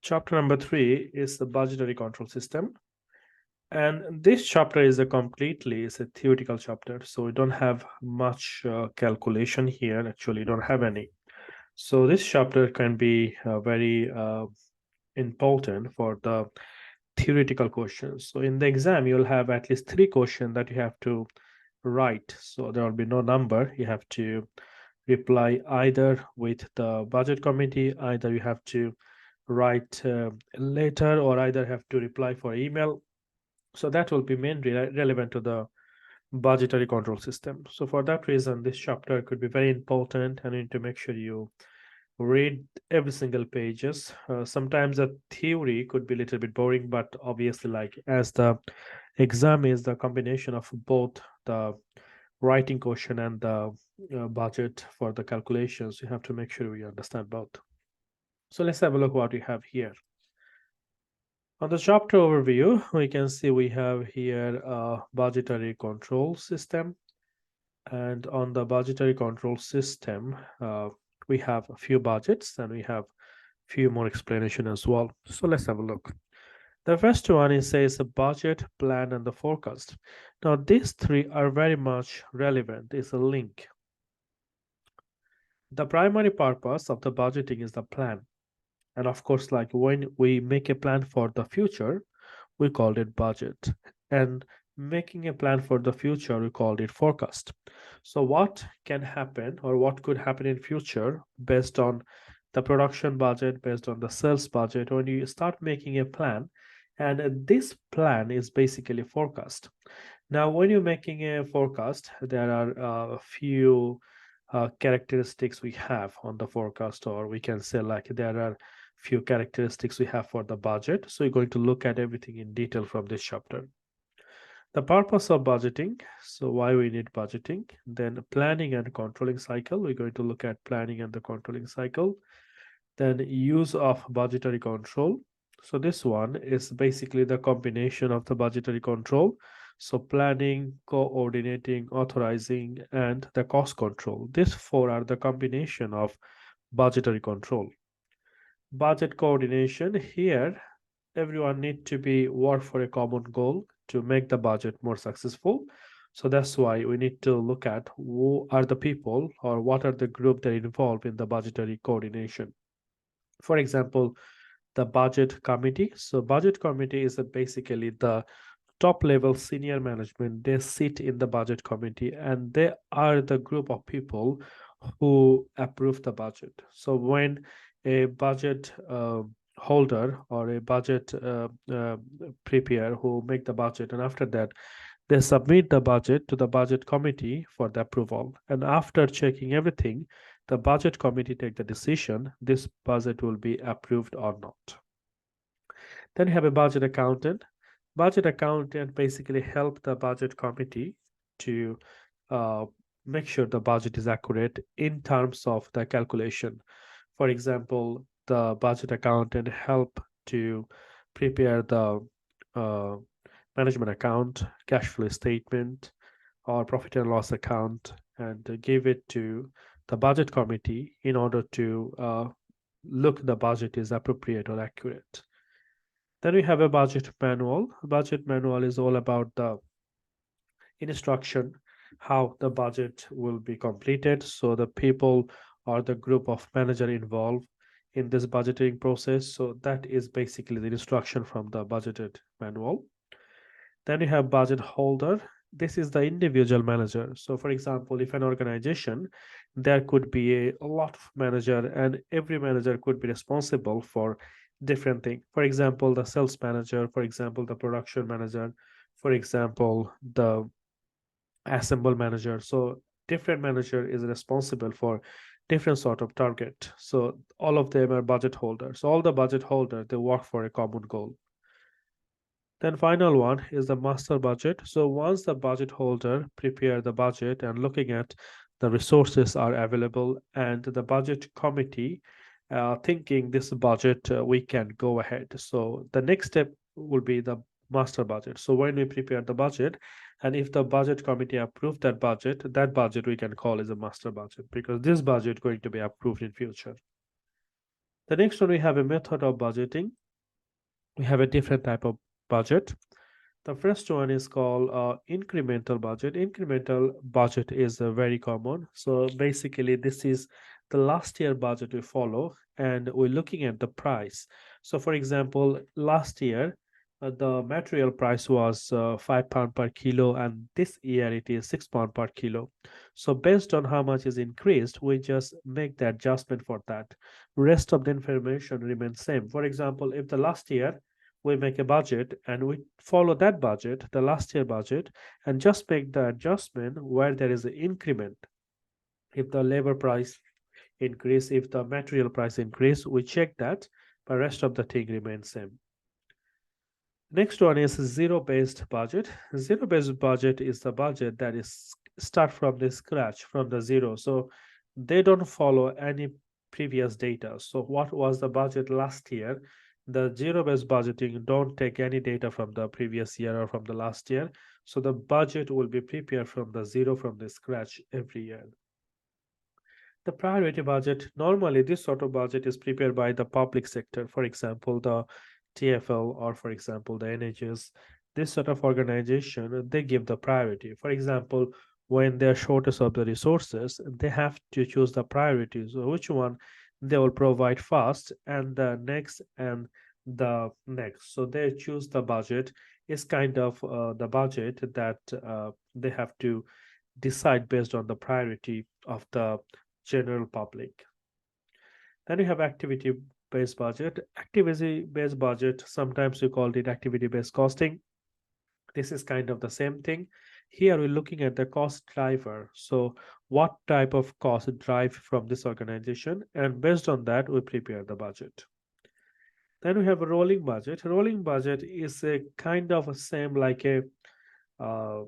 Chapter number 3 is the budgetary control system. And this chapter is a theoretical chapter. So we don't have much calculation here. Actually, don't have any. So this chapter can be very important for the theoretical questions. So in the exam, you'll have at least 3 questions that you have to write. So there will be no number. You have to reply either with the budget committee, either you have to write a letter, or either have to reply for email. So that will be mainly relevant to the budgetary control system. So for that reason, this chapter could be very important, and you need to make sure you read every single pages. Sometimes the theory could be a little bit boring, but obviously, like as the exam is the combination of both the writing question and the budget for the calculations, you have to make sure we understand both. So let's have a look what we have here. On the chapter overview, we can see we have here a budgetary control system. And on the budgetary control system, we have a few budgets and we have few more explanation as well. So let's have a look. The first one is says a budget, plan, and the forecast. Now these three are very much relevant. It's a link. The primary purpose of the budgeting is the plan. And of course, like when we make a plan for the future, we called it budget. And making a plan for the future, we called it forecast. So what can happen or what could happen in future based on the production budget, based on the sales budget, when you start making a plan, and this plan is basically forecast. Now, when you're making a forecast, there are a few characteristics we have on the forecast, or we can say like there are few characteristics we have for the budget. So you're going to look at everything in detail from this chapter. The purpose of budgeting, so why we need budgeting, then planning and controlling cycle. We're going to look at planning and the controlling cycle. Then use of budgetary control. So this one is basically the combination of the budgetary control. So planning, coordinating, authorizing, and the cost control. These four are the combination of budgetary control. Budget coordination, here everyone need to be work for a common goal to make the budget more successful. So that's why we need to look at who are the people or what are the group that are involved in the budgetary coordination. For example, the budget committee. So budget committee is basically the top level senior management. They sit in the budget committee and they are the group of people who approve the budget. So when a budget holder or a budget prepare who make the budget, and after that they submit the budget to the budget committee for the approval, and after checking everything, the budget committee take the decision this budget will be approved or not. Then you have a budget accountant. Budget accountant basically help the budget committee to uh, make sure the budget is accurate in terms of the calculation. For example, the budget accountant help to prepare the uh, management account, cash flow statement, or profit and loss account, and give it to the budget committee in order to look the budget is appropriate or accurate. Then we have a budget manual. Budget manual is all about the instruction how the budget will be completed. So the people or the group of manager involved in this budgeting process. So that is basically the instruction from the budgeted manual. Then you have budget holder. This is the individual manager. So for example, if an organization, there could be a lot of manager and every manager could be responsible for different thing. For example, the sales manager, for example, the production manager, for example, the assemble manager. So different manager is responsible for different sort of target. So all of them are budget holders. So all the budget holder, they work for a common goal. Then final one is the master budget. So once the budget holder prepare the budget and looking at the resources are available and the budget committee thinking this budget we can go ahead. So the next step will be the master budget. So when we prepare the budget and if the budget committee approve that budget we can call as a master budget because this budget going to be approved in future. The next one, we have a method of budgeting. We have a different type of budget. The first one is called incremental budget. Incremental budget is very common. So basically, this is the last year budget we follow, and we're looking at the price. So, for example, last year the material price was £5 per kilo, and this year it is £6 per kilo. So, based on how much is increased, we just make the adjustment for that. Rest of the information remains same. For example, if the last year we make a budget and we follow that budget, the last year budget, and just make the adjustment where there is an increment. If the labor price increase, if the material price increase, we check that, but rest of the thing remains same. Next one is zero-based budget. Zero-based budget is the budget that is start from the scratch, from the zero. So they don't follow any previous data. So what was the budget last year? The zero-based budgeting don't take any data from the previous year or from the last year. So the budget will be prepared from the zero, from the scratch every year. The priority budget, normally this sort of budget is prepared by the public sector, for example, the TFL, or for example, the NHS. This sort of organization, they give the priority. For example, when they're shortest of the resources, they have to choose the priorities. So which one they will provide first, and the next, and the next. So they choose the budget is kind of the budget that they have to decide based on the priority of the general public. Then you have activity-based budget. Activity-based budget, sometimes we call it activity-based costing. This is kind of the same thing. Here we're looking at the cost driver. So what type of cost drive from this organization? And based on that, we prepare the budget. Then we have a rolling budget. Rolling budget is a kind of a same like a uh,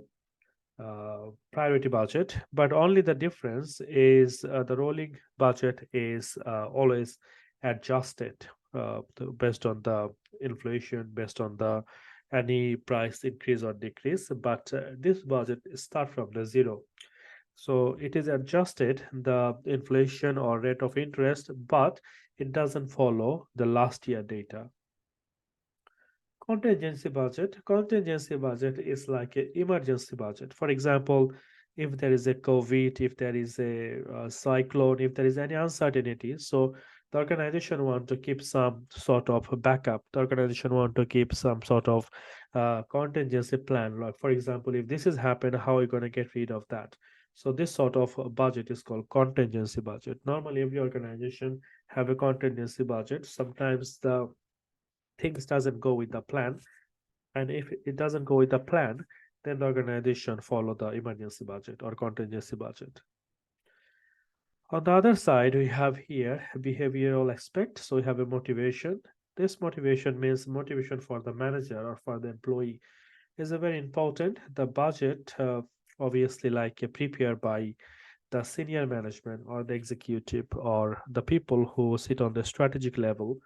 priority budget, but only the difference is the rolling budget is always adjusted based on the inflation, based on the any price increase or decrease. But this budget start from the zero, so it is adjusted the inflation or rate of interest, but it doesn't follow the last year data. Contingency budget is like an emergency budget. For example, if there is a COVID, if there is a cyclone, if there is any uncertainty, so the organization want to keep some sort of backup. The organization want to keep some sort of contingency plan. Like for example, if this has happened, how are we going to get rid of that? So this sort of budget is called contingency budget. Normally, every organization have a contingency budget. Sometimes the things doesn't go with the plan, and if it doesn't go with the plan, then the organization follow the emergency budget or contingency budget. On the other side, we have here behavioral aspect. So we have a motivation. This motivation means motivation for the manager or for the employee is a very important. The budget obviously like prepared by the senior management or the executive or the people who sit on the strategic level,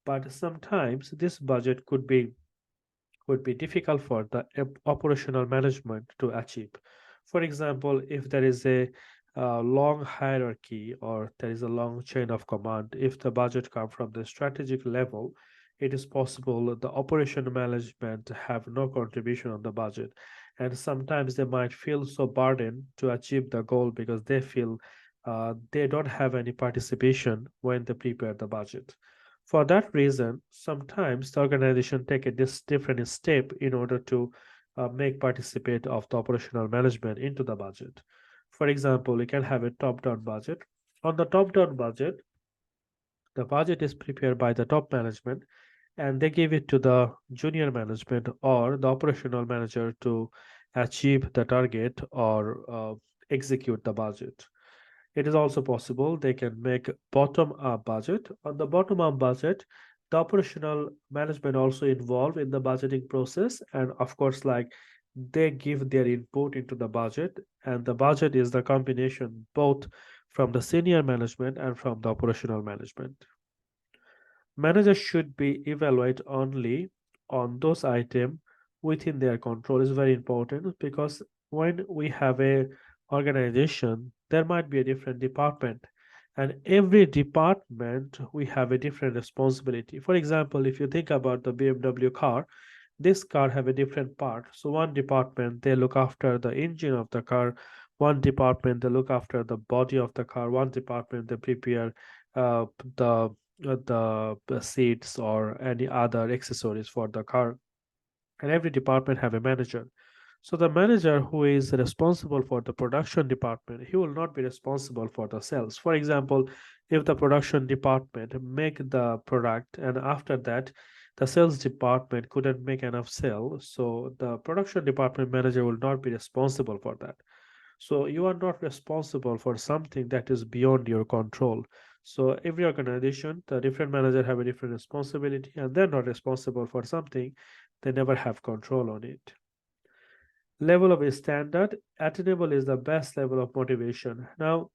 but sometimes this budget would be difficult for the operational management to achieve. For example, if there is a long hierarchy or there is a long chain of command, if the budget comes from the strategic level, it is possible the operational management have no contribution on the budget. And sometimes they might feel so burdened to achieve the goal because they feel they don't have any participation when they prepare the budget. For that reason, sometimes the organization take a different step in order to make participate of the operational management into the budget. For example, you can have a top-down budget. On the top-down budget, the budget is prepared by the top management and they give it to the junior management or the operational manager to achieve the target or execute the budget. It is also possible they can make bottom-up budget. On the bottom-up budget, the operational management also involved in the budgeting process, and of course, like they give their input into the budget, and the budget is the combination both from the senior management and from the operational management. Managers should be evaluate only on those items within their control is very important because when we have a organization, there might be a different department And every department we have a different responsibility. For example, if you think about the BMW car, this car have a different part. So one department they look after the engine of the car, one department they look after the body of the car, one department they prepare uh, the the seats or any other accessories for the car, and every department have a manager. So the manager who is responsible for the production department, he will not be responsible for the sales. For example, if the production department make the product and after that the sales department couldn't make enough sale, so the production department manager will not be responsible for that. So you are not responsible for something that is beyond your control. So every organization, the different manager have a different responsibility, and they're not responsible for something they never have control on it. Level of standard attainable is the best level of motivation. Now,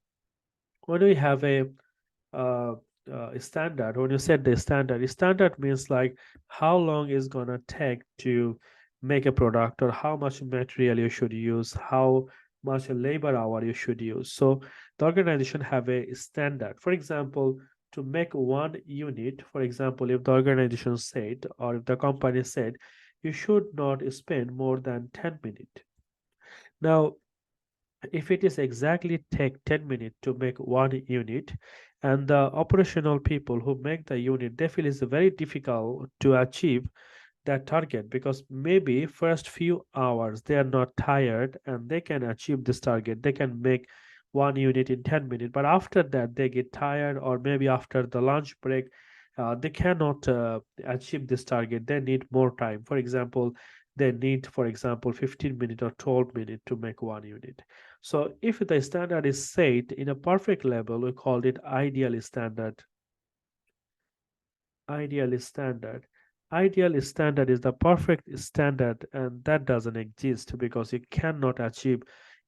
when we have uh, a standard, when you set the standard means like how long is gonna take to make a product, or how much material you should use, how much labor hour you should use. So the organization have a standard. For example, to make one unit, for example, if the organization said or if the company said you should not spend more than 10 minutes. Now, if it is exactly take 10 minutes to make one unit, and the operational people who make the unit they feel it's very difficult to achieve that target, because maybe first few hours they are not tired and they can achieve this target, they can make one unit in 10 minutes, but after that they get tired, or maybe after the lunch break they cannot achieve this target, they need more time. For example, they need, for example, 15 minutes or 12 minutes to make one unit. So if the standard is set in a perfect level, we call it ideal standard. Ideal standard. Ideal standard is the perfect standard, and that doesn't exist because you cannot achieve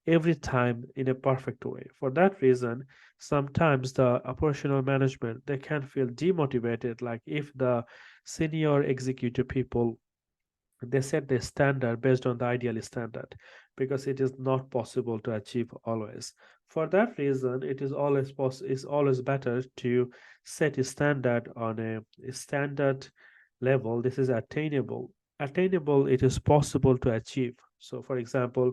every time in a perfect way. For that reason, sometimes the operational management they can feel demotivated, like if the senior executive people they set the standard based on the ideal standard, because it is not possible to achieve always. For that reason, it is always is always better to set a standard on a standard level. This is attainable. Attainable, it is possible to achieve. So for example,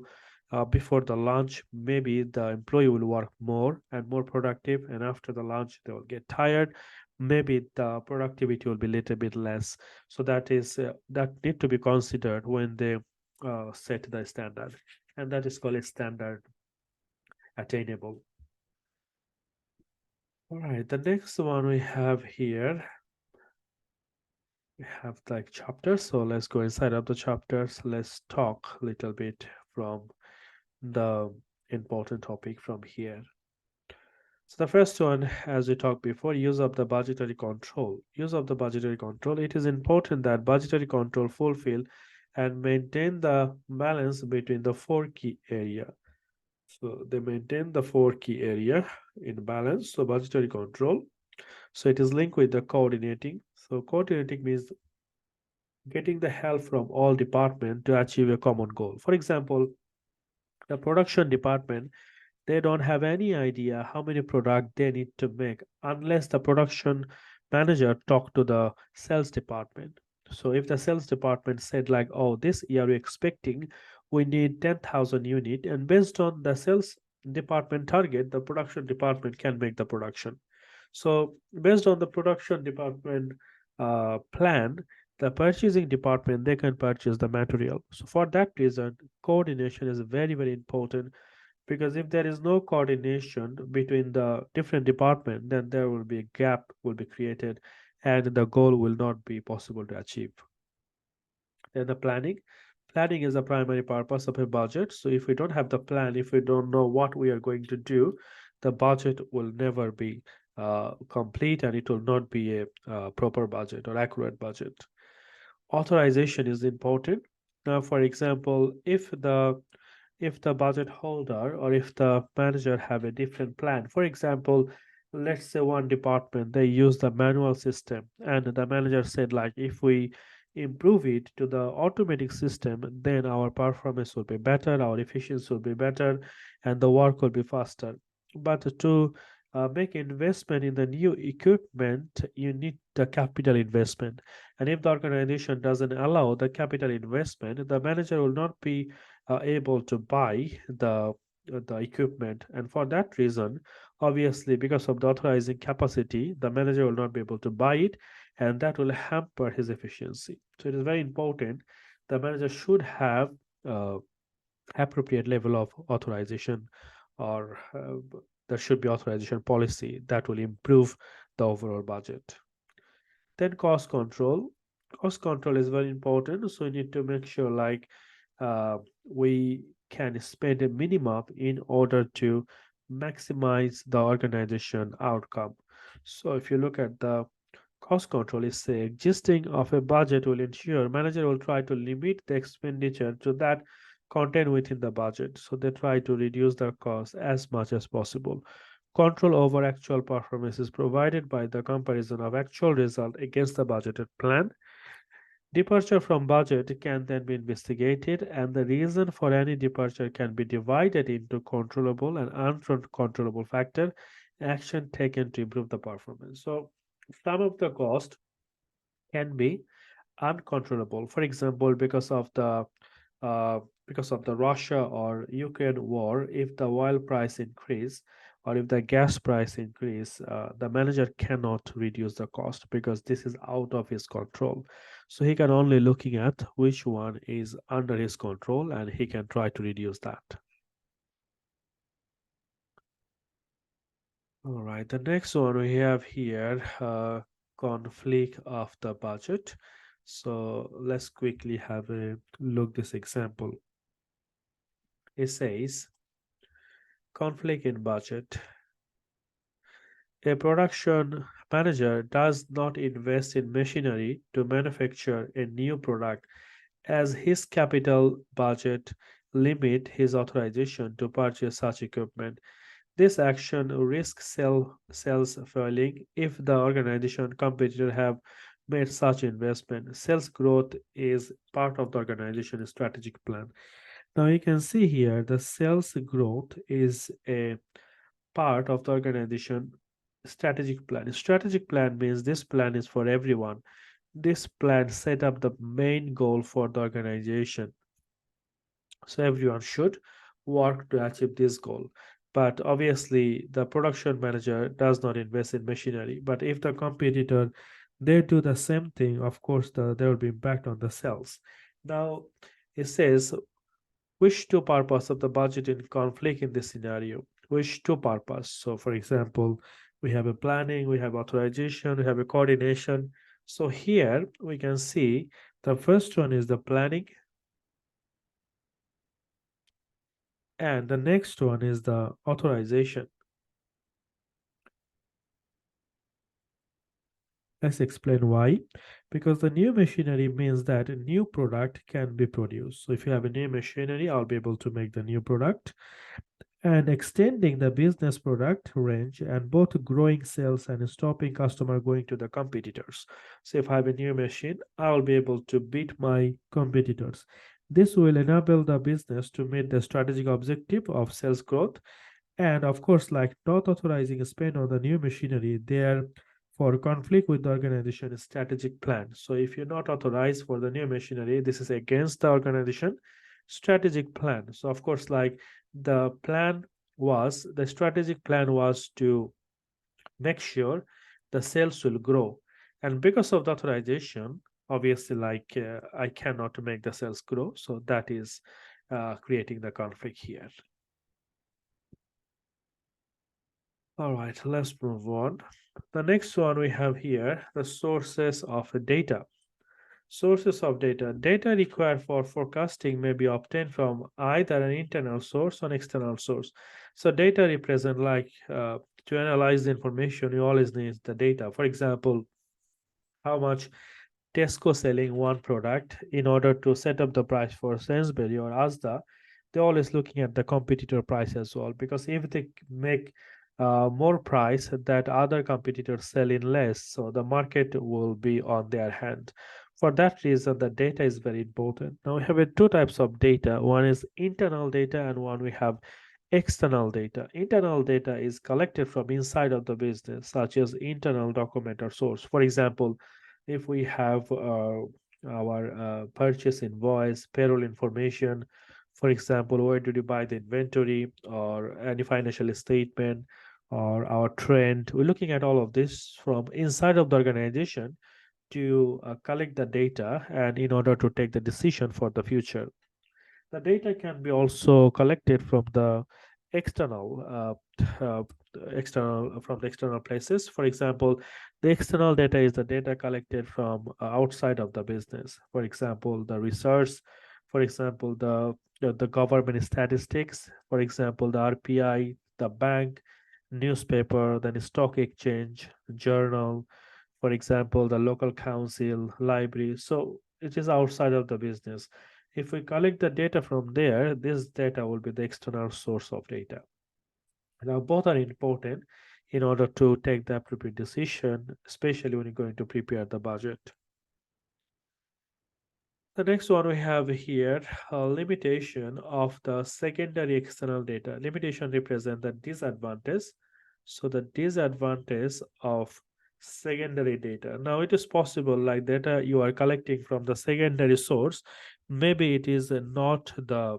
before the lunch maybe the employee will work more and more productive, and after the lunch they will get tired, maybe the productivity will be a little bit less. So that is that need to be considered when they set the standard, and that is called a standard attainable. All right, the next one we have here, we have like chapters. So let's go inside of the chapters. Let's talk a little bit from the important topic from here. So the first one, as we talked before, use of the budgetary control. Use of the budgetary control. It is important that budgetary control fulfill and maintain the balance between the four key area. So they maintain the four key area in balance. So budgetary control. So it is linked with the coordinating. So coordinating means getting the help from all department to achieve a common goal. For example, the production department they don't have any idea how many product they need to make unless the production manager talk to the sales department. So if the sales department said like, oh, this year we're expecting we need 10,000 unit, and based on the sales department target the production department can make the production. So based on the production department plan, the purchasing department they can purchase the material. So for that reason coordination is very very important, because if there is no coordination between the different department then there will be a gap will be created, and the goal will not be possible to achieve. Then the planning is the primary purpose of a budget. So if we don't have the plan, if we don't know what we are going to do, the budget will never be complete, and it will not be a proper budget or accurate budget. Authorization is important. Now for example, if the budget holder or if the manager have a different plan, for example, let's say one department they use the manual system, and the manager said like if we improve it to the automatic system then our performance will be better, our efficiency will be better, and the work will be faster. But to make investment in the new equipment, you need the capital investment. And if the organization doesn't allow the capital investment, the manager will not be able to buy the equipment. And for that reason, obviously, because of the authorizing capacity, the manager will not be able to buy it, and that will hamper his efficiency. So it is very important the manager should have uh, appropriate level of authorization, or there should be authorization policy that will improve the overall budget. Then cost control. Cost control is very important, so we need to make sure like we can spend a minimum in order to maximize the organization outcome. So if you look at the cost control, is say existing of a budget will ensure manager will try to limit the expenditure to that contained within the budget. So they try to reduce their cost as much as possible. Control over actual performance is provided by the comparison of actual result against the budgeted plan. Departure from budget can then be investigated, and the reason for any departure can be divided into controllable and uncontrollable factor action taken to improve the performance. So some of the cost can be uncontrollable. For example, uh, because of the Russia or Ukraine war, if the oil price increase or if the gas price increase, the manager cannot reduce the cost because this is out of his control. So he can only looking at which one is under his control and he can try to reduce that. All right, the next one we have here, conflict of the budget. So let's quickly have a look this example. It says conflict in budget. A production manager does not invest in machinery to manufacture a new product as his capital budget limit his authorization to purchase such equipment. This action risks sales failing if the organization competitor have made such investment. Sales growth is part of the organization's strategic plan. Now you can see here the sales growth is a part of the organization strategic plan. Strategic plan means this plan is for everyone. This plan set up the main goal for the organization. So everyone should work to achieve this goal. But obviously, the production manager does not invest in machinery. But if the competitor they do the same thing, of course, there will be impact on the sales. Now, it says which two purpose of the budget in conflict in this scenario? Which two purpose? So, for example, we have a planning, we have authorization, we have a coordination. So here we can see the first one is the planning, and the next one is the authorization. Let's explain why. Because the new machinery means that a new product can be produced. So if you have a new machinery, I'll be able to make the new product and extending the business product range and both growing sales and stopping customer going to the competitors. So if I have a new machine, I'll be able to beat my competitors. This will enable the business to meet the strategic objective of sales growth, and of course, like not authorizing spend on the new machinery, they are for conflict with the organization strategic plan. So if you're not authorized for the new machinery, this is against the organization strategic plan. So of course, like the strategic plan was to make sure the sales will grow. And because of the authorization, obviously, like I cannot make the sales grow. So that is creating the conflict here. All right, let's move on. The next one we have here, the sources of data. Sources of data. Data required for forecasting may be obtained from either an internal source or an external source. So data represent like to analyze the information, you always need the data. For example, how much Tesco selling one product in order to set up the price for Sainsbury or Asda, they're always looking at the competitor price as well. Because if they make more price that other competitors sell in less, so the market will be on their hand. For that reason, the data is very important. Now we have two types of data. One is internal data and one we have external data. Internal data is collected from inside of the business, such as internal document or source. For example, if we have our purchase invoice, payroll information, for example, where did you buy the inventory or any financial statement or our trend, we're looking at all of this from inside of the organization to collect the data and in order to take the decision for the future. The data can be also collected from the external from the external places. For example, the external data is the data collected from outside of the business. For example, the research, for example, the government statistics, for example, the RPI, the bank, newspaper, then stock exchange, journal, for example, the local council, library. So it is outside of the business. If we collect the data from there, this data will be the external source of data. Now, both are important in order to take the appropriate decision, especially when you're going to prepare the budget. The next one we have here, a limitation of the secondary external data. Limitation represent the disadvantage. So the disadvantage of secondary data. Now it is possible like data you are collecting from the secondary source, maybe it is not the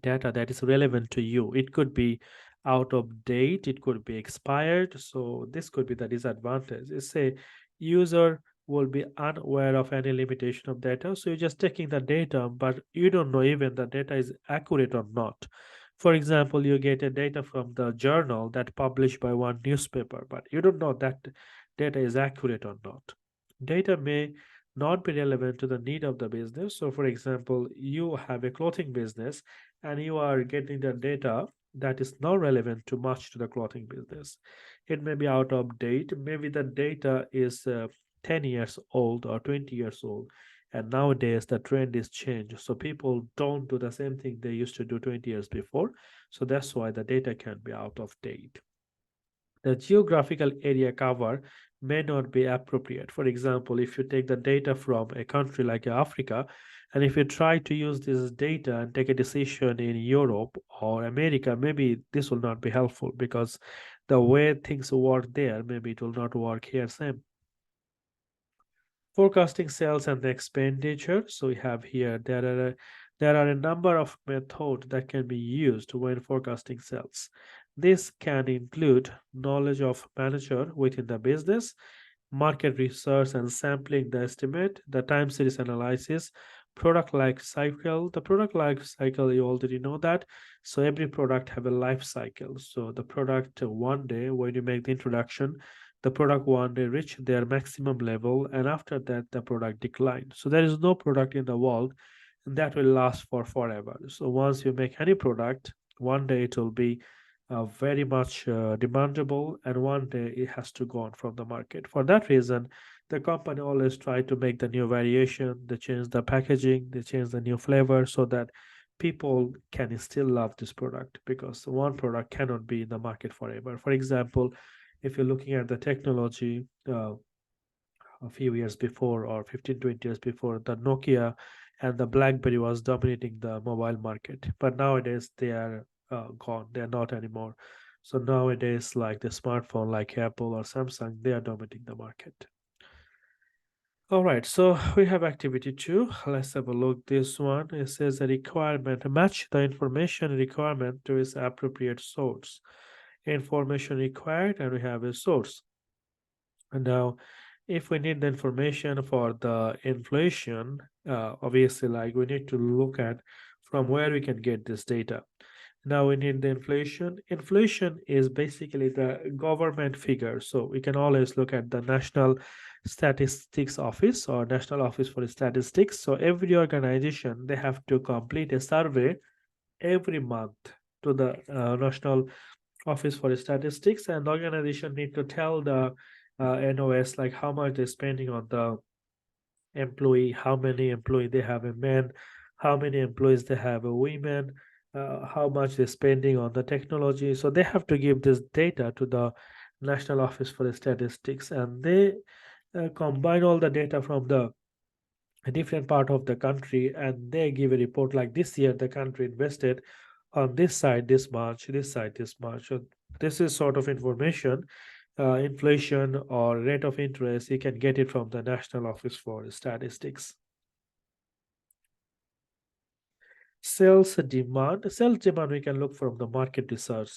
data that is relevant to you. It could be out of date, it could be expired. So this could be the disadvantage. It's a user will be unaware of any limitation of data. So you're just taking the data, but you don't know even the data is accurate or not. For example, you get a data from the journal that published by one newspaper, but you don't know that data is accurate or not. Data may not be relevant to the need of the business. So, for example, you have a clothing business and you are getting the data that is not relevant too much to the clothing business. It may be out of date. Maybe the data is 10 years old or 20 years old. And nowadays the trend is changed. So people don't do the same thing they used to do 20 years before. So that's why the data can be out of date. The geographical area cover may not be appropriate. For example, if you take the data from a country like Africa, and if you try to use this data and take a decision in Europe or America, maybe this will not be helpful because the way things work there, maybe it will not work here same. Forecasting sales and the expenditure. So we have here there are a number of methods that can be used when forecasting sales. This can include knowledge of manager within the business, market research and sampling the estimate, the time series analysis, product life cycle. The product life cycle, you already know that. So every product have a life cycle. So the product one day when you make the introduction, the product one day reach their maximum level, and after that the product decline. So there is no product in the world that will last for forever. So once you make any product, one day it will be very much demandable, and one day it has to go on from the market. For that reason, the company always try to make the new variation. They change the packaging, they change the new flavor, so that people can still love this product, because one product cannot be in the market forever. For example, if you're looking at the technology, a few years before, or 15 20 years before, the Nokia and the BlackBerry was dominating the mobile market, but nowadays they are gone, they are not anymore. So nowadays, like the smartphone like Apple or Samsung, they are dominating the market. All right, so we have activity 2. Let's have a look. This one, it says a requirement: match the information requirement to its appropriate source. Information required, and we have a source. And now, if we need the information for the inflation, obviously, like we need to look at from where we can get this data. Now we need the inflation. Inflation is basically the government figure. So we can always look at the National Statistics Office or National Office for Statistics. So every organization, they have to complete a survey every month to the National Office for Statistics, and the organization need to tell the NOS like how much they're spending on the employee, how many employee they have a men, how many employees they have a women, how much they're spending on the technology. So they have to give this data to the National Office for the Statistics, and they combine all the data from the different part of the country, and they give a report like this year the country invested On this side this much, this side this much. So this is sort of information, inflation or rate of interest. You can get it from the National Office for Statistics. Sales demand we can look from the market research.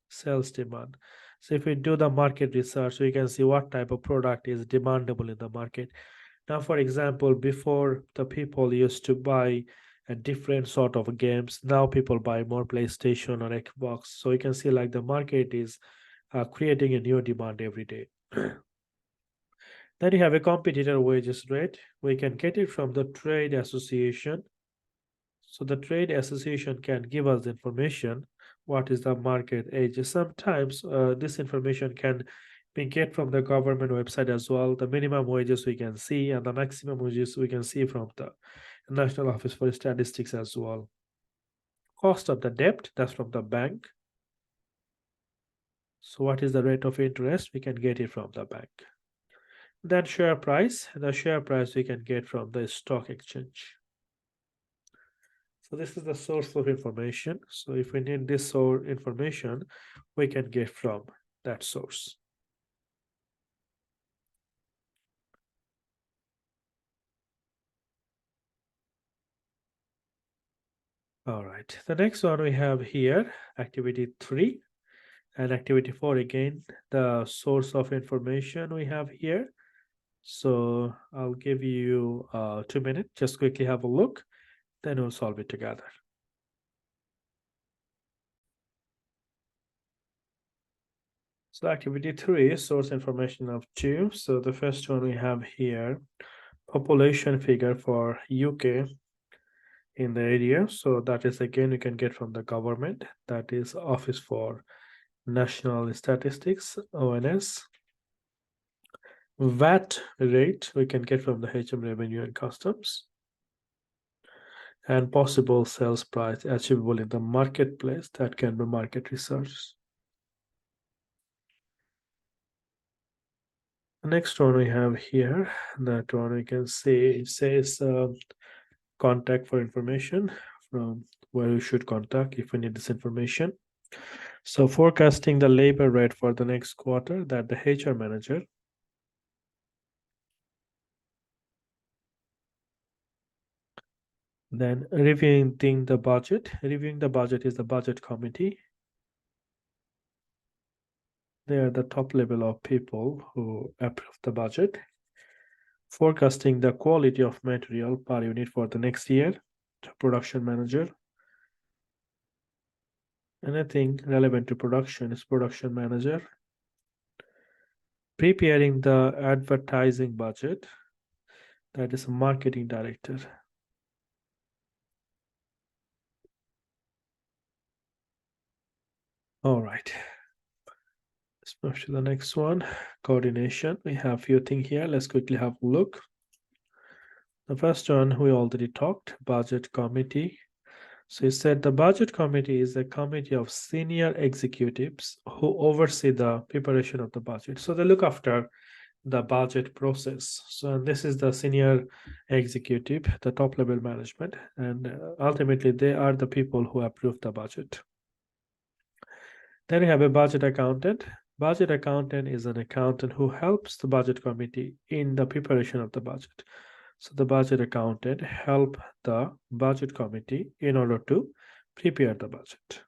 Sales demand. So if we do the market research, we can see what type of product is demandable in the market. Now, for example, before the people used to buy a different sort of games, now people buy more PlayStation or Xbox. So you can see like the market is creating a new demand every day. Then you have a competitor wages rate. We can get it from the trade association. So the trade association can give us information what is the market age. Sometimes this information can be get from the government website as well. The minimum wages we can see and the maximum wages we can see from the National Office for Statistics as well. Cost of the debt, that's from the bank. So what is the rate of interest? We can get it from the bank. Then share price. The share price we can get from the stock exchange. So this is the source of information. So if we need this source information, we can get from that source. All right, the next one we have here, activity 3 and activity 4 again, the source of information we have here. So I'll give you 2 minutes, just quickly have a look, then we'll solve it together. So activity 3 is source information of 2. So the first one we have here, population figure for UK in the area. So that is again you can get from the government, that is Office for National Statistics, ONS. VAT rate we can get from the HM Revenue and Customs, and possible sales price achievable in the marketplace, that can be market research. The next one we have here, that one we can see it says contact for information, from where you should contact if we need this information. So forecasting the labor rate for the next quarter, that the HR manager. Then reviewing the budget. Reviewing the budget is the budget committee. They are the top level of people who approve the budget. Forecasting the quality of material per unit for the next year, the production manager. Anything relevant to production is production manager. Preparing the advertising budget, that is a marketing director. All right, let's move to the next one. Coordination. We have a few things here. Let's quickly have a look. The first one we already talked, budget committee. So he said the budget committee is a committee of senior executives who oversee the preparation of the budget. So they look after the budget process. So this is the senior executive, the top level management, and ultimately they are the people who approve the budget. Then we have a budget accountant. Budget accountant is an accountant who helps the budget committee in the preparation of the budget. So the budget accountant help the budget committee in order to prepare the budget.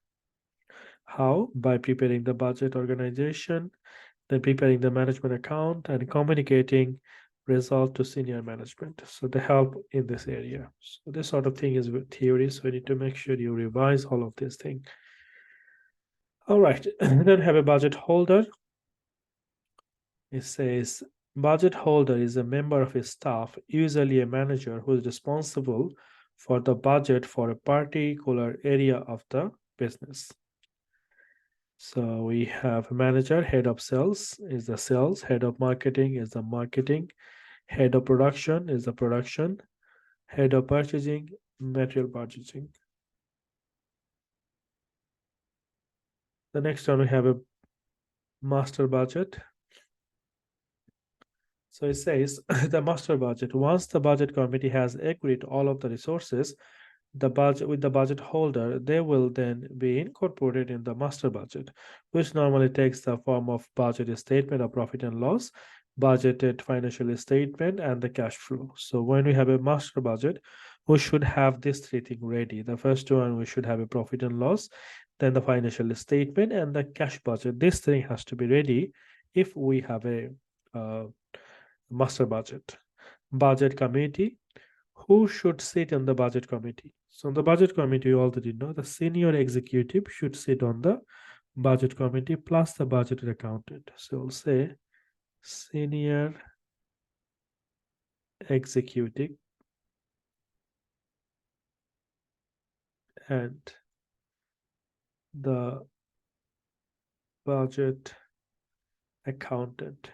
How? By preparing the budget organization, then preparing the management account and communicating result to senior management. So they help in this area. So this sort of thing is theory. So you need to make sure you revise all of these things. All right, then have a budget holder. It says budget holder is a member of a staff, usually a manager, who is responsible for the budget for a particular area of the business. So we have manager, head of sales is the sales, head of marketing is the marketing, head of production is the production, head of purchasing, material purchasing. The next one we have a master budget. So it says the master budget, once the budget committee has agreed all of the resources the budget with the budget holder, they will then be incorporated in the master budget, which normally takes the form of budget statement of profit and loss, budgeted financial statement, and the cash flow. So when we have a master budget, we should have these three things ready. The first one, we should have a profit and loss, then the financial statement, and the cash budget. This thing has to be ready if we have a uh, master budget. Budget committee, who should sit on the budget committee? So on the budget committee, you already know the senior executive should sit on the budget committee plus the budget accountant. So we'll say senior executive and the budget accountant.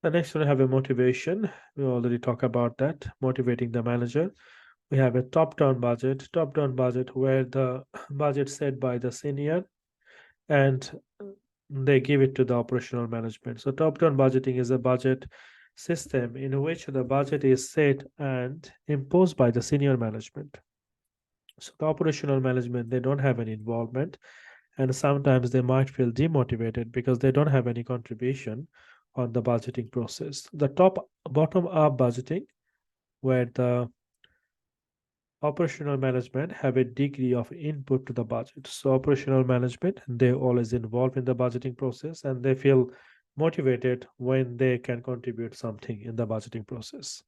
The next one, I have a motivation. We already talked about that, motivating the manager. We have a top-down budget where the budget set by the senior and they give it to the operational management. So top-down budgeting is a budget system in which the budget is set and imposed by the senior management. So the operational management, they don't have any involvement, and sometimes they might feel demotivated because they don't have any contribution on the budgeting process. The bottom up budgeting, where the operational management have a degree of input to the budget. So operational management, they always involved in the budgeting process and they feel motivated when they can contribute something in the budgeting process.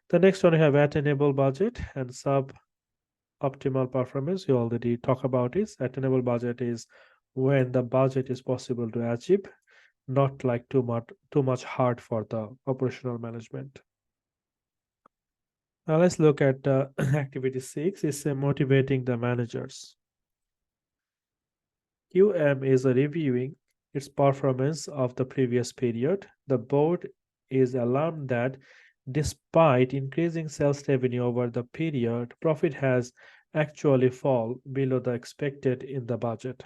The next one, we have attainable budget and sub-optimal performance. We already talk about it. Attainable budget is when the budget is possible to achieve, not like too much hard for the operational management. Now let's look at activity 6 is motivating the managers. QM is reviewing its performance of the previous period. The board is alarmed that despite increasing sales revenue over the period, profit has actually fallen below the expected in the budget.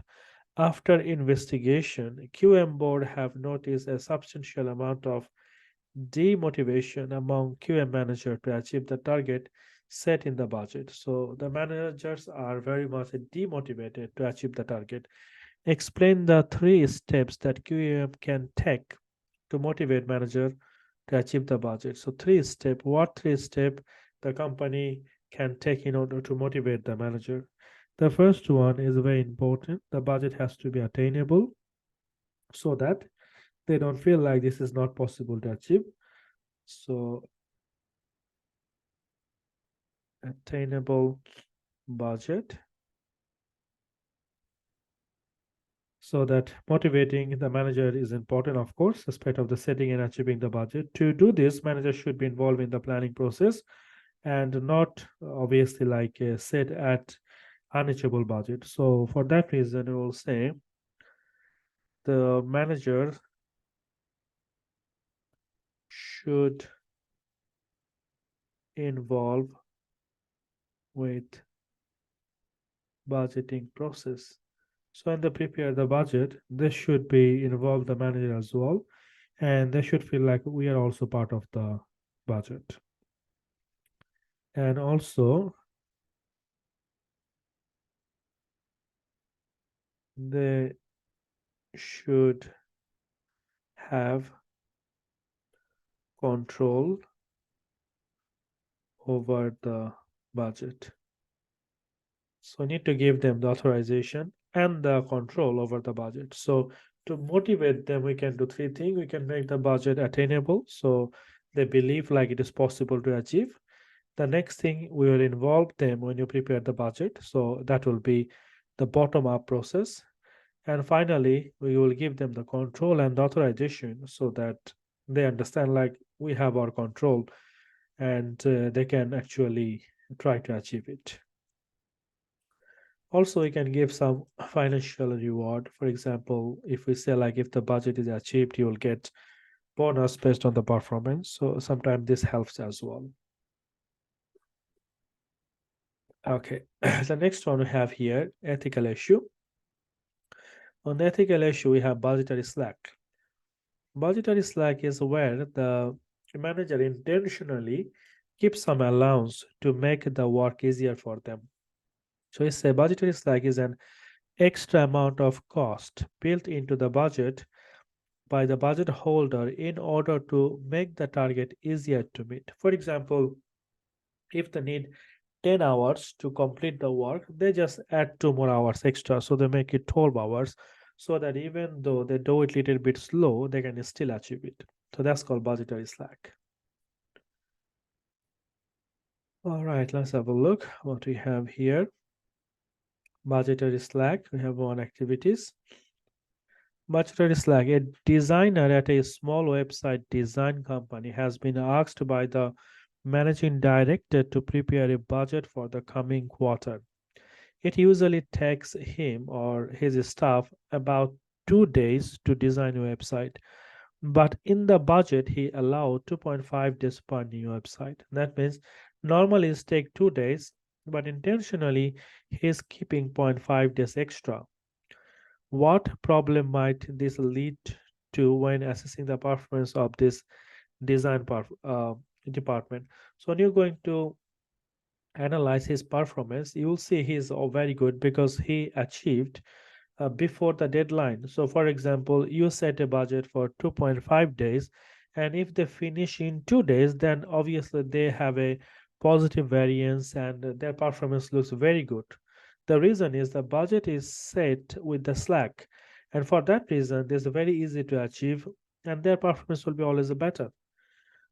After investigation, QM board have noticed a substantial amount of demotivation among QM manager to achieve the target set in the budget. So the managers are very much demotivated to achieve the target. Explain the 3 steps that QM can take to motivate manager to achieve the budget. So 3 step, what 3 step the company can take in order to motivate the manager? The first one is very important. The budget has to be attainable so that they don't feel like this is not possible to achieve. So attainable budget, so that motivating the manager is important, of course, aspect of the setting and achieving the budget. To do this, manager should be involved in the planning process and not obviously like set at unachievable budget. So for that reason, we will say the manager should involve with budgeting process. So when they prepare the budget, they should be involved the manager as well, and they should feel like we are also part of the budget. And also they should have control over the budget. So need to give them the authorization and the control over the budget. So to motivate them, we can do 3 things. We can make the budget attainable, so they believe like it is possible to achieve. The next thing, we will involve them when you prepare the budget. So that will be the bottom up process. And finally, we will give them the control and authorization so that they understand like we have our control and they can actually try to achieve it. Also, we can give some financial reward. For example, if we say like if the budget is achieved, you will get bonus based on the performance. So sometimes this helps as well. Okay, the next one we have here, ethical issue. On the ethical issue, we have budgetary slack. Budgetary slack is where the manager intentionally keeps some allowance to make the work easier for them. So it's a budgetary slack is an extra amount of cost built into the budget by the budget holder in order to make the target easier to meet. For example, if they need 10 hours to complete the work, they just add 2 more hours extra. So they make it 12 hours so that even though they do it a little bit slow, they can still achieve it. So that's called budgetary slack. All right, let's have a look what we have here. Budgetary slack, we have one activities. Budgetary slack, a designer at a small website design company has been asked by the managing director to prepare a budget for the coming quarter. It usually takes him or his staff about 2 days to design a website, but in the budget he allowed 2.5 days per new website. That means normally it takes 2 days, but intentionally he is keeping zero point 0.5 days extra. What problem might this lead to when assessing the performance of this department? So when you're going to analyze his performance, you will see he's very good because he achieved before the deadline. So, for example, you set a budget for 2.5 days, and if they finish in 2 days, then obviously they have a positive variance and their performance looks very good. The reason is the budget is set with the slack, and for that reason, this is very easy to achieve, and their performance will be always better.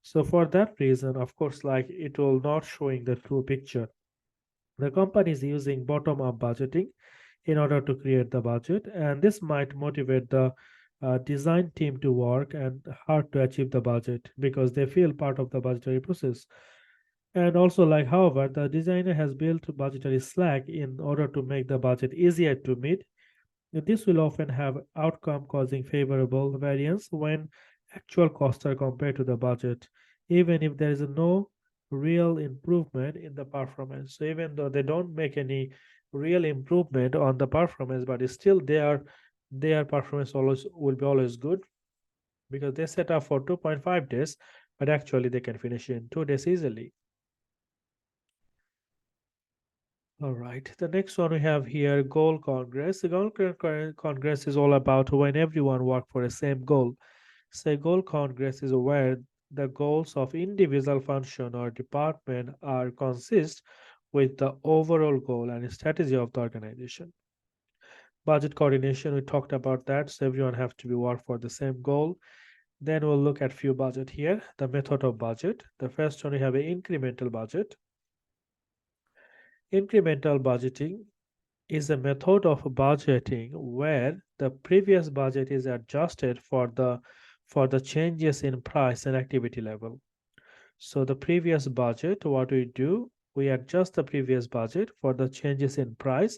So, for that reason, of course, like it will not showing the true picture. The company is using bottom-up budgeting in order to create the budget, and this might motivate the design team to work and hard to achieve the budget because they feel part of the budgetary process. And also, like, however, the designer has built budgetary slack in order to make the budget easier to meet. This will often have outcome causing favorable variance when actual costs are compared to the budget, even if there is no real improvement in the performance. So even though they don't make any real improvement on the performance, but still their performance always will be always good because they set up for 2.5 days, but actually they can finish in 2 days easily. All right, the next one we have here, goal congress. The congress is all about when everyone work for the same goal. Say goal congress is where the goals of individual function or department are consist with the overall goal and strategy of the organization. Budget coordination, we talked about that, so everyone have to be work for the same goal. Then we'll look at few budget here, the method of budget. The first one we have an incremental budget. Incremental budgeting is a method of budgeting where the previous budget is adjusted for the changes in price and activity level. So the previous budget, what we do, we adjust the previous budget for the changes in price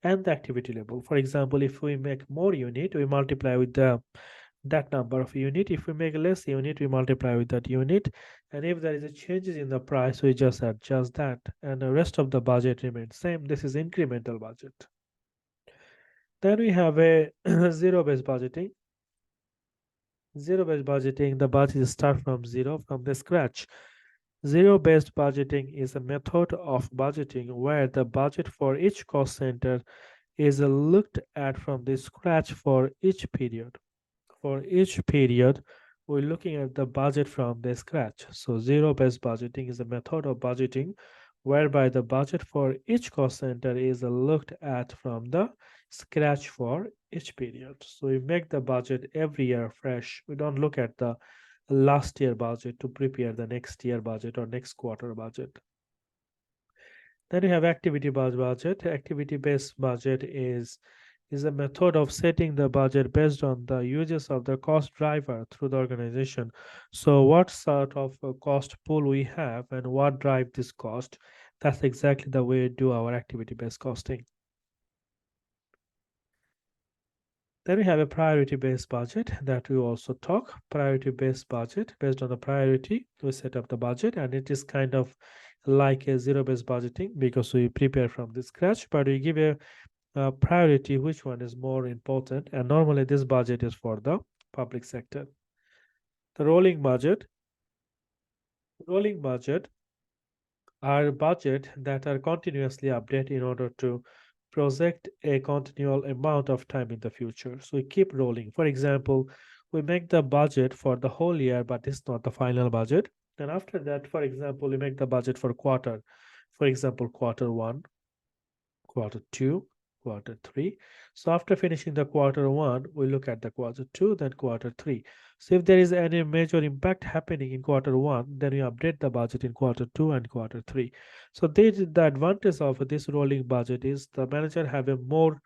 and the activity level. For example, if we make more unit, we multiply with that number of unit. If we make less unit, we multiply with that unit. And if there is a changes in the price, we just adjust that. And the rest of the budget remains same. This is incremental budget. Then we have a zero-based budgeting. Zero-based budgeting, the budget start from zero, from the scratch. Zero-based budgeting is a method of budgeting where the budget for each cost center is looked at from the scratch for each period. For each period, we're looking at the budget from the scratch. So zero-based budgeting is a method of budgeting whereby the budget for each cost center is looked at from the scratch for each period. So we make the budget every year fresh. We don't look at the last year budget to prepare the next year budget or next quarter budget. Then we have activity-based budget. Activity-based budget is a method of setting the budget based on the uses of the cost driver through the organization. So what sort of cost pool we have and what drive this cost, that's exactly the way we do our activity-based costing. Then we have a priority-based budget that we also talk. Priority-based budget, based on the priority, we set up the budget, and it is kind of like a zero-based budgeting because we prepare from the scratch, but we give a priority which one is more important, and normally this budget is for the public sector. Rolling budget. Rolling budget are budget that are continuously updated in order to project a continual amount of time in the future. So we keep rolling. For example, we make the budget for the whole year, but it's not the final budget. And after that, for example, we make the budget for quarter. For example, quarter one, quarter two, quarter three. So after finishing the quarter one, we look at the quarter two, then quarter three. So if there is any major impact happening in quarter one, then we update the budget in quarter two and quarter three. So the advantage of this rolling budget is the manager have a more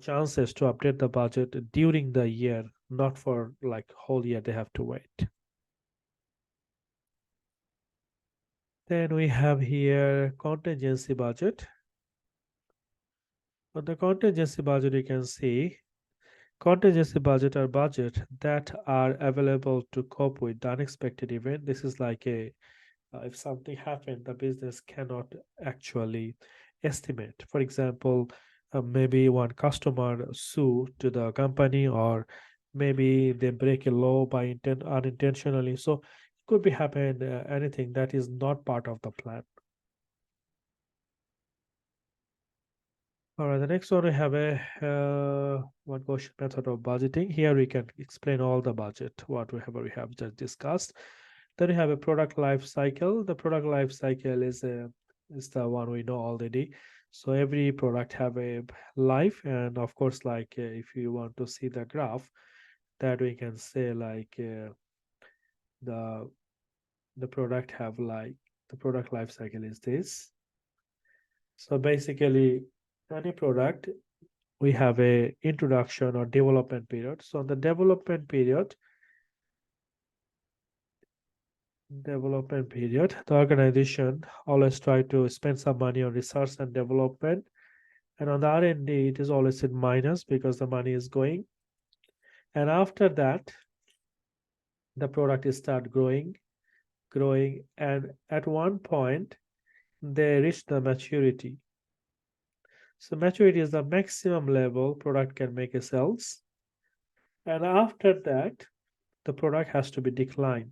chances to update the budget during the year, not for like whole year they have to wait. Then we have here contingency budget. On the contingency budget, you can see contingency budget are budget that are available to cope with the unexpected event. This is like a if something happened, the business cannot actually estimate. For example, maybe one customer sue to the company, or maybe they break a law by unintentionally. So it could be happen anything that is not part of the plan. All right, the next one we have a one question method of budgeting. Here we can explain all the budget, whatever we have just discussed. Then we have a product life cycle. The product life cycle is the one we know already. So every product have a life, and of course, like if you want to see the graph, that we can say like the the product have like the product life cycle is this. So basically, any product we have a introduction or development period. So the development period, the organization always try to spend some money on research and development, and on the R&D it is always in minus because the money is going. And after that, the product is start growing, and at one point they reach the maturity. So maturity is the maximum level product can make a sales, and after that the product has to be declined.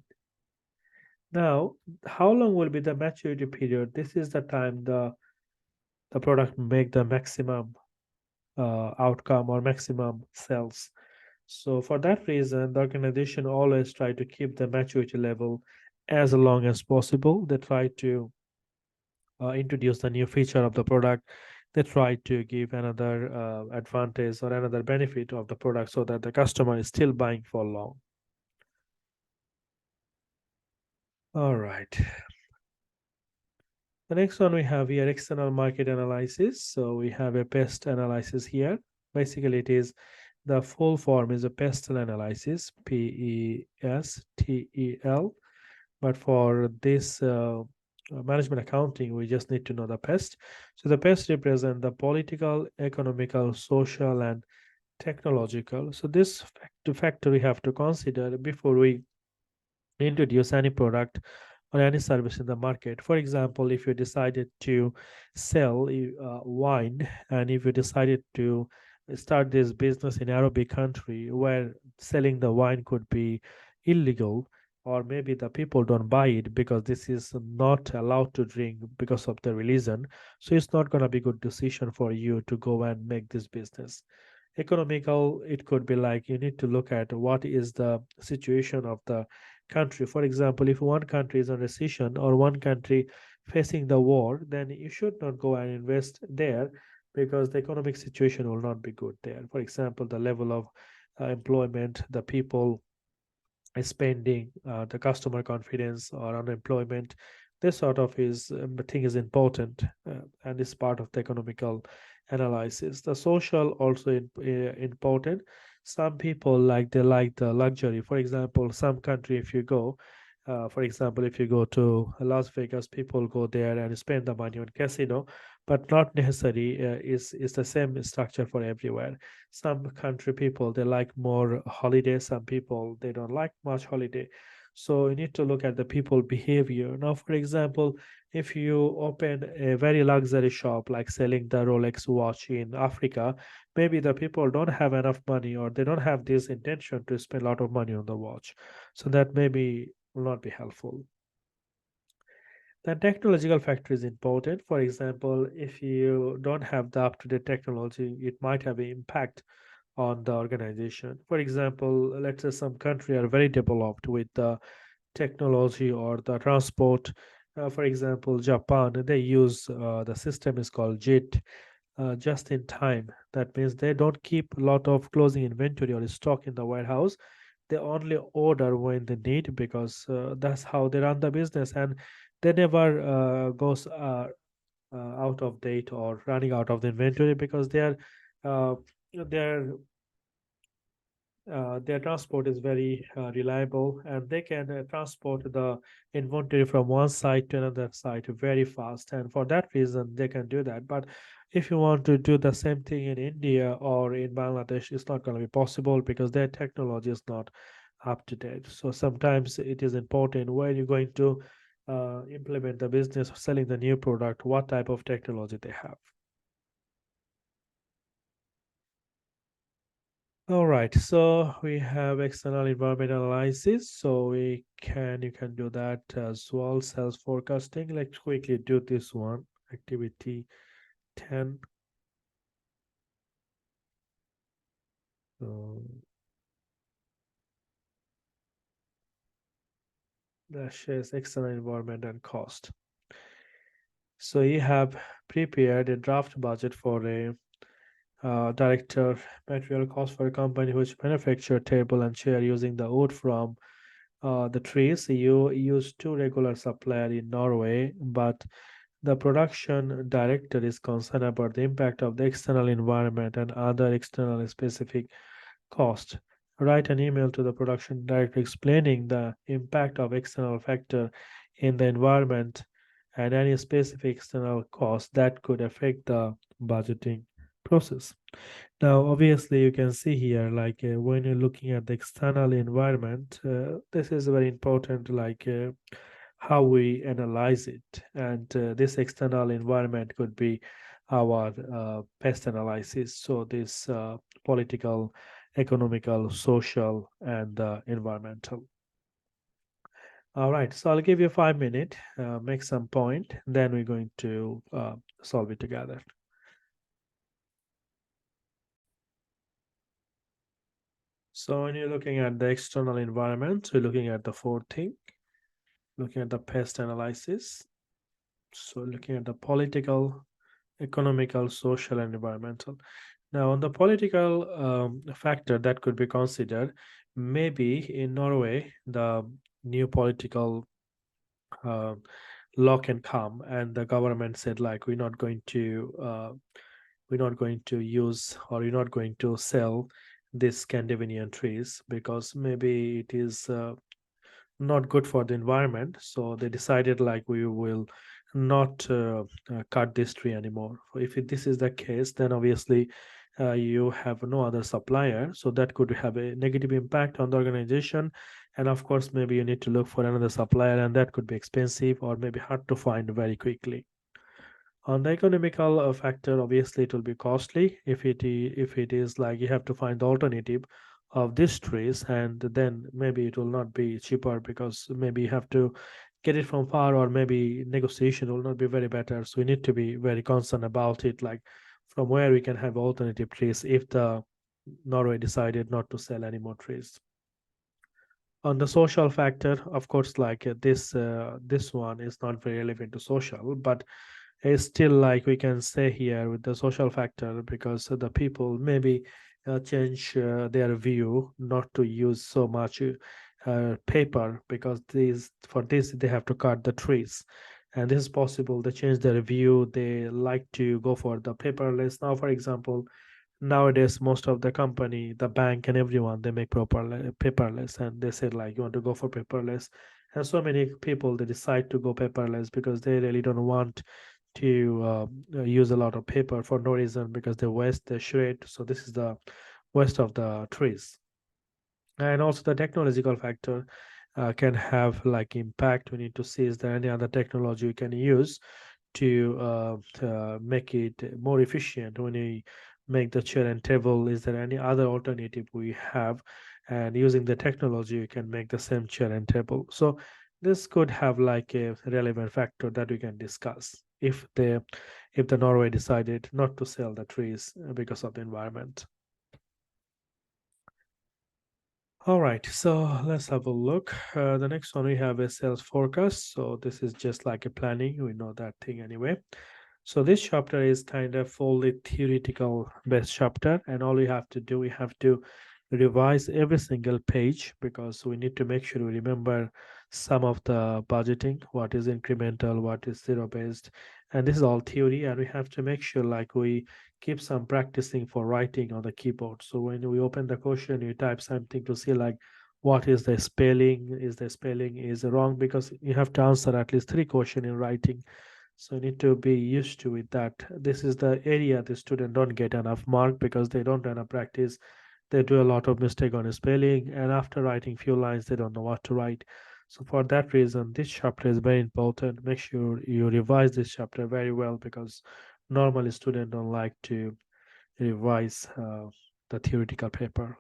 Now, how long will be the maturity period? This is the time the product make the maximum outcome or maximum sales. So for that reason, the organization always try to keep the maturity level as long as possible. They try to introduce the new feature of the product. They try to give another advantage or another benefit of the product so that the customer is still buying for long. All right. The next one we have here external market analysis. So we have a pest analysis here. Basically, it is the full form is a pestle analysis, PESTEL. But for this management accounting, we just need to know the pest. So the pest represent the political, economical, social, and technological. So this factor we have to consider before we introduce any product or any service in the market. For example, if you decided to sell wine, and if you decided to start this business in Arabic country where selling the wine could be illegal, or maybe the people don't buy it because this is not allowed to drink because of the religion, so it's not going to be good decision for you to go and make this business. Economical, it could be like you need to look at what is the situation of the country. For example, if one country is in recession or one country facing the war, then you should not go and invest there because the economic situation will not be good there. For example, the level of employment, the people spending, the customer confidence or unemployment, this sort of is thing is important, and is part of the economical analysis. The social also important. Some people like they like the luxury. For example, some country if you go, for example, if you go to Las Vegas, people go there and spend the money on casino, but not necessary is the same structure for everywhere. Some country people they like more holiday. Some people they don't like much holiday. So you need to look at the people behavior. Now, for example, if you open a very luxury shop like selling the Rolex watch in Africa, maybe the people don't have enough money or they don't have this intention to spend a lot of money on the watch. So that maybe will not be helpful. The technological factor is important. For example, if you don't have the up-to-date technology, it might have an impact on the organization. For example, let's say some country are very developed with the technology or the transport. For example, Japan, they use the system is called JIT, just in time. That means they don't keep a lot of closing inventory or stock in the warehouse. They only order when they need because that's how they run the business, and they never goes out of date or running out of the inventory because uh, they're their transport is very reliable, and they can transport the inventory from one site to another site very fast, and for that reason they can do that. But if you want to do the same thing in India or in Bangladesh, it's not going to be possible because their technology is not up to date. So sometimes it is important when you're going to implement the business of selling the new product, what type of technology they have. All right, so we have external environment analysis. So you can do that as well. Sales forecasting. Let's quickly do this one. Activity 10. So that shares external environment and cost. So you have prepared a draft budget for a director material cost for a company which manufacture table and chair using the wood from the trees. You use two regular supplier in Norway, but the production director is concerned about the impact of the external environment and other external specific costs. Write an email to the production director explaining the impact of external factor in the environment and any specific external costs that could affect the budgeting process. Now, obviously, you can see here, like when you're looking at the external environment, this is very important, like how we analyze it. And this external environment could be our pest analysis. So, this political, economical, social, and environmental. All right, so I'll give you 5 minutes, make some point, then we're going to solve it together. So when you're looking at the external environment, we're looking at the fourth thing, looking at the pest analysis. So looking at the political, economical, social, and environmental. Now, on the political factor that could be considered, maybe in Norway, the new political uh, law can come, and the government said like we're not going to use or we're not going to sell these Scandinavian trees because maybe it is not good for the environment. So they decided like we will not cut this tree anymore. If this is the case, then obviously you have no other supplier. So that could have a negative impact on the organization. And of course, maybe you need to look for another supplier, and that could be expensive or maybe hard to find very quickly. On the economical factor, obviously it will be costly if it is like you have to find the alternative of these trees, and then maybe it will not be cheaper because maybe you have to get it from far, or maybe negotiation will not be very better. So we need to be very concerned about it, like from where we can have alternative trees if the Norway decided not to sell any more trees. On the social factor, of course, like this one is not very relevant to social, but is still like we can say here with the social factor because the people maybe change their view not to use so much paper because these for this they have to cut the trees, and this is possible they change their view, they like to go for the paperless. Now for example, nowadays most of the company, the bank and everyone, they make paperless, and they said like you want to go for paperless, and so many people they decide to go paperless because they really don't want to use a lot of paper for no reason because they waste, they shred. So this is the waste of the trees. And also the technological factor. can have like impact. We need to see, is there any other technology we can use to make it more efficient when we make the chair and table? Is there any other alternative we have? And using the technology, we can make the same chair and table. So this could have like a relevant factor that we can discuss if the Norway decided not to sell the trees because of the environment. All right, so let's have a look. The next one we have a sales forecast. So this is just like a planning. We know that thing anyway. So this chapter is kind of fully theoretical based chapter, and all we have to do, we have to revise every single page because we need to make sure we remember some of the budgeting, what is incremental, what is zero based, and this is all theory, and we have to make sure like we keep some practicing for writing on the keyboard. So when we open the question, you type something to see like what is the spelling, is the spelling is wrong, because you have to answer at least 3 questions in writing. So you need to be used to it that this is the area the student don't get enough mark because they don't do enough practice. They do a lot of mistake on spelling, and after writing few lines, they don't know what to write. So for that reason, this chapter is very important. Make sure you revise this chapter very well because normally students don't like to revise the theoretical paper.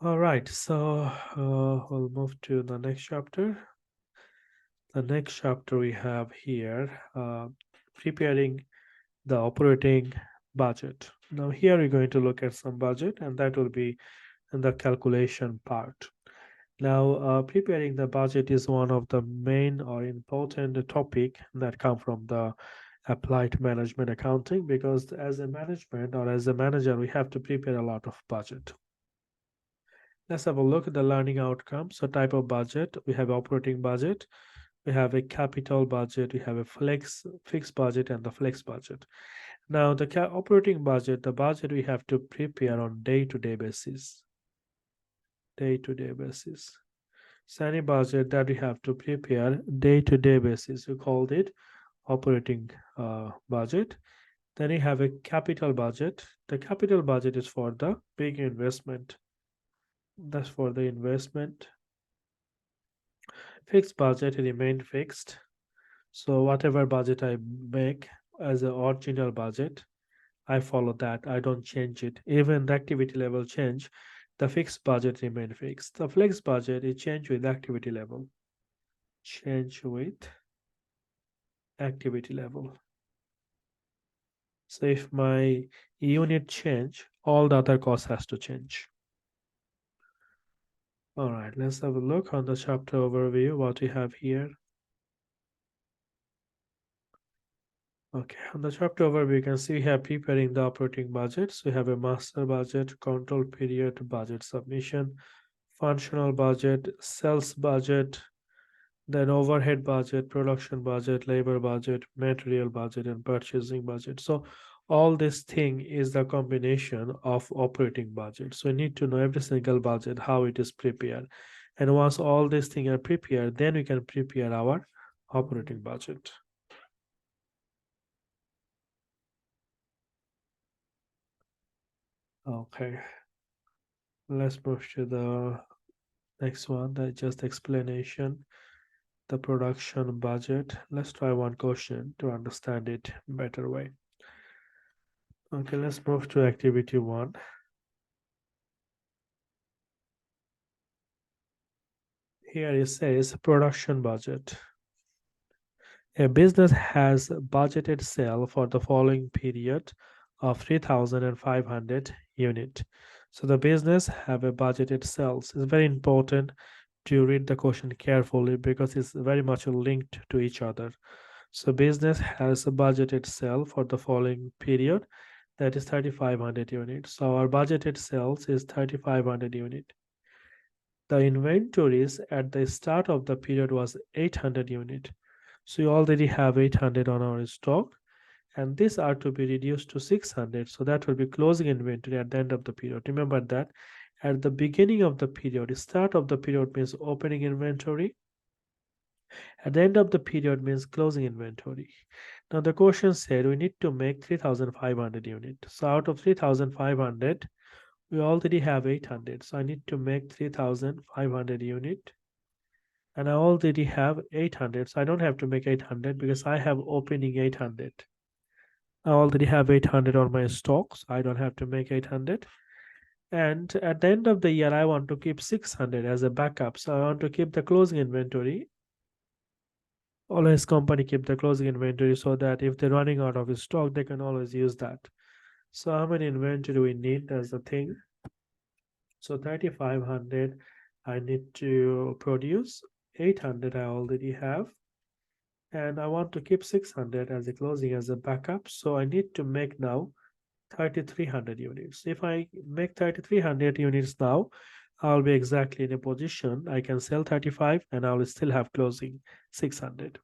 All right, so we'll move to the next chapter. The next chapter we have here, preparing the operating budget. Now here we're going to look at some budget, and that will be in the calculation part. Now, preparing the budget is one of the main or important topic that come from the applied management accounting, because as a management or as a manager, we have to prepare a lot of budget. Let's have a look at the learning outcomes. So type of budget, we have operating budget, we have a capital budget, we have a fixed budget, and the flex budget. Now, the operating budget, the budget we have to prepare on day-to-day basis. Day-to-day basis. So any budget that we have to prepare day-to-day basis, we called it operating budget. Then you have a capital budget. The capital budget is for the big investment. That's for the investment. Fixed budget remain fixed. So whatever budget I make as an original budget, I follow that. I don't change it. Even the activity level change, the fixed budget remain fixed. The flex budget is change with activity level. Change with activity level. So if my unit change, all the other costs has to change. All right, let's have a look on the chapter overview, what we have here. Okay, on the chapter overview, you can see we have preparing the operating budgets. We have a master budget, control period, budget submission, functional budget, sales budget, then overhead budget, production budget, labor budget, material budget, and purchasing budget. So all this thing is the combination of operating budget. So you need to know every single budget, how it is prepared. And once all these things are prepared, then we can prepare our operating budget. Okay, let's move to the next one. That's just explanation. The production budget. Let's try one question to understand it better way. Okay, let's move to activity 1. Here it says production budget. A business has budgeted sale for the following period of 3,500 unit. So the business have a budgeted sales. It's very important to read the question carefully because it's very much linked to each other. So business has a budgeted sale for the following period, that is 3,500 units. So our budgeted sales is 3,500 unit. The inventories at the start of the period was 800 unit. So you already have 800 on our stock, and these are to be reduced to 600. So that will be closing inventory at the end of the period. Remember that at the beginning of the period, start of the period means opening inventory. At the end of the period means closing inventory. Now the question said we need to make 3,500 units. So out of 3,500, We already have 800, so I need to make 3,500 unit. And I already have 800, so I don't have to make 800 because I have opening 800. I already have 800 on my stocks. I don't have to make 800. And at the end of the year, I want to keep 600 as a backup. So I want to keep the closing inventory. Always company keep the closing inventory so that if they're running out of stock, they can always use that. So how many inventory we need? That's the thing. So 3,500 I need to produce. 800 I already have. And I want to keep 600 as a closing as a backup. So I need to make now 3,300 units. If I make 3,300 units now, I'll be exactly in a position I can sell 35 and I will still have closing 600.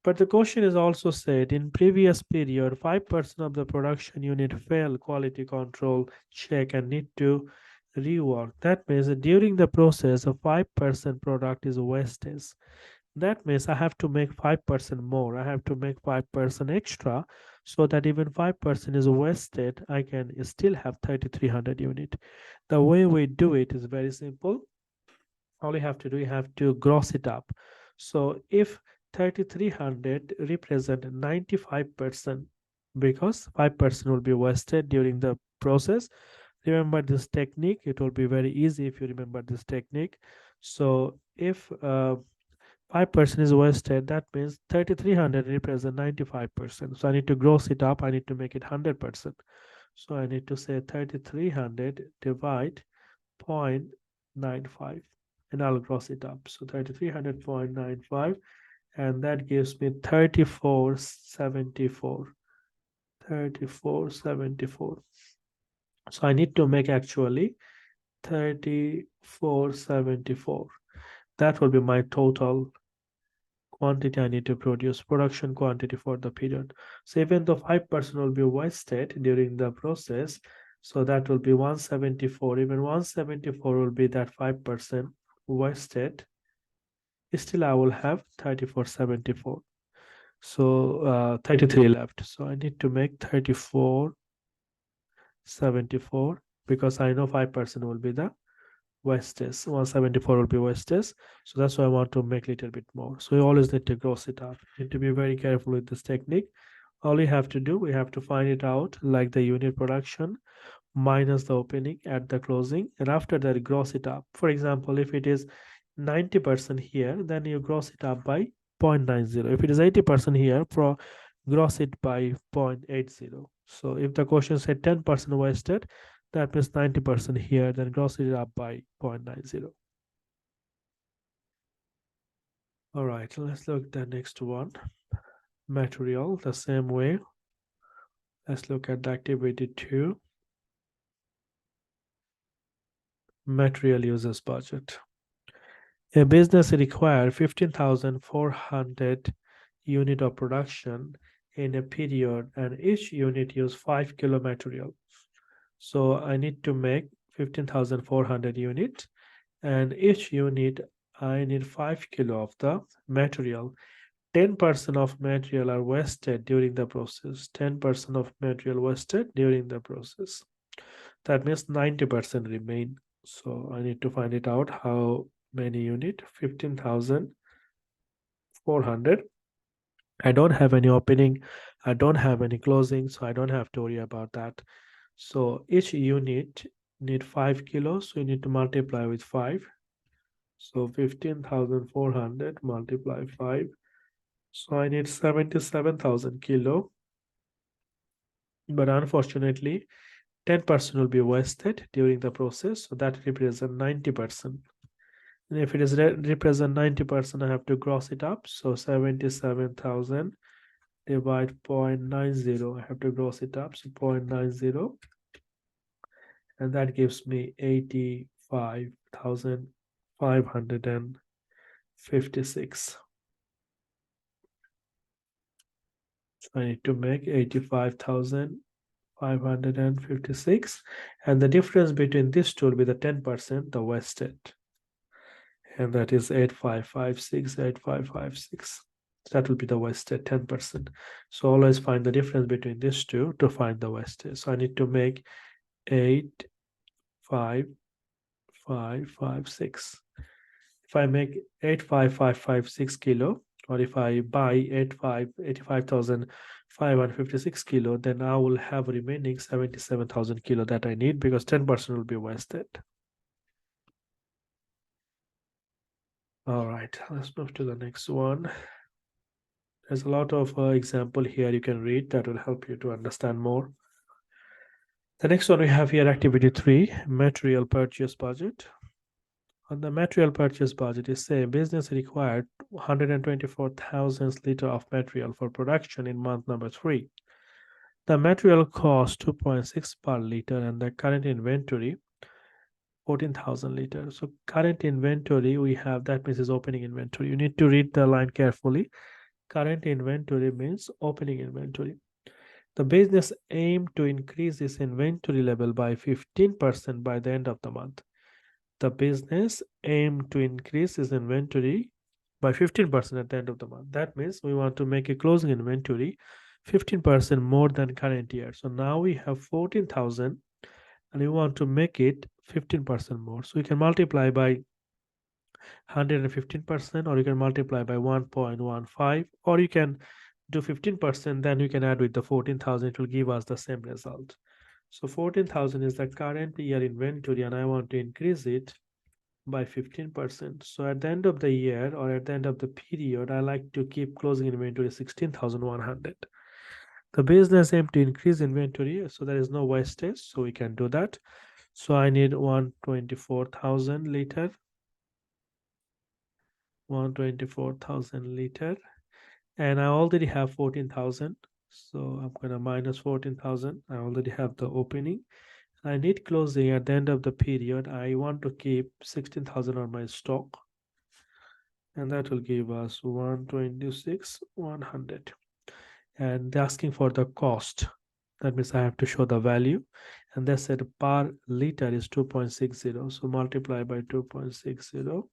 But the question is also said in previous period 5% of the production unit fail quality control check and need to rework. That means that during the process a 5% product is wasted. That means I have to make 5% more. I have to make 5% extra so that even 5% is wasted, I can still have 3,300 unit. The way we do it is very simple. All you have to do, you have to gross it up. So if 3,300 represent 95%, because 5% will be wasted during the process. Remember this technique, it will be very easy if you remember this technique. So if 5% is wasted, that means 3,300 represent 95%. So I need to gross it up, I need to make it 100%. So I need to say 3,300 divide 0.95 and I'll gross it up. So 3,300.95 and that gives me 3474. 3474. So I need to make actually 3474. That will be my total quantity I need to produce, production quantity for the period. So even though 5% will be wasted during the process, so that will be 174. Even 174 will be that 5% wasted. Still, I will have 3474. So 33 left. So I need to make 3474 because I know 5% will be the wastage. 174 will be wastage. So that's why I want to make a little bit more. So you always need to gross it up. You need to be very careful with this technique. All you have to do, we have to find it out like the unit production minus the opening at the closing, and after that gross it up. For example, if it is 90% here, then you gross it up by 0.90. If it is 80% here, gross it by 0.80. So if the question said 10% wasted, that means 90% here, then gross it up by 0.90. All right, let's look at the next one. Material, the same way. Let's look at the activity 2. Material users budget. A business requires 15,400 unit of production in a period, and each unit use 5 kilo material. So I need to make 15,400 units, and each unit I need 5 kilo of the material. 10% of material are wasted during the process. 10% of material wasted during the process. That means 90% remain. So I need to find it out how many unit. 15,400. I don't have any opening, I don't have any closing, so I don't have to worry about that. So each unit need 5 kilos, so you need to multiply with 5. So 15,400 multiply 5. So I need 77,000 kilo. But unfortunately, 10% will be wasted during the process, so that represents 90%. And if it is represent 90%, I have to gross it up. So 77,000 divide 0.90. I have to gross it up. So 0.90. And that gives me 85,556. So I need to make 85,556. And the difference between these two will be the 10%, the wasted. And that is 8556, 8556. That will be the wasted 10%. So always find the difference between these two to find the wasted. So I need to make 8 5,556. If I make 85,556 kilo, or if I buy 85,556 kilo, then I will have remaining 77,000 kilo that I need, because 10% will be wasted. All right, let's move to the next one. There's a lot of example here you can read that will help you to understand more. The next one we have here, activity 3, material purchase budget. On the material purchase budget, is say business required 124,000 liters of material for production in month number 3. The material cost 2.6 per liter and the current inventory 14,000 liters. So current inventory we have, that means is opening inventory. You need to read the line carefully. Current inventory means opening inventory. The business aimed to increase its inventory level by 15% by the end of the month. The business aimed to increase its inventory by 15% at the end of the month. That means we want to make a closing inventory 15% more than current year. So now we have 14,000 and we want to make it 15% more. So we can multiply by 115%, or you can multiply by 1.15, or you can do 15%, then you can add with the 14,000, it will give us the same result. So 14,000 is the current year inventory and I want to increase it by 15%. So at the end of the year or at the end of the period, I like to keep closing inventory 16,100. The business aim to increase inventory, so there is no wastage, so we can do that. So I need 124,000 liter, 124,000 liter, and I already have 14,000. So I'm gonna minus 14,000. I already have the opening. I need closing at the end of the period. I want to keep 16,000 on my stock, and that will give us 126,100. And they're asking for the cost. That means I have to show the value, and they said per liter is 2.60. So multiply by 2.60,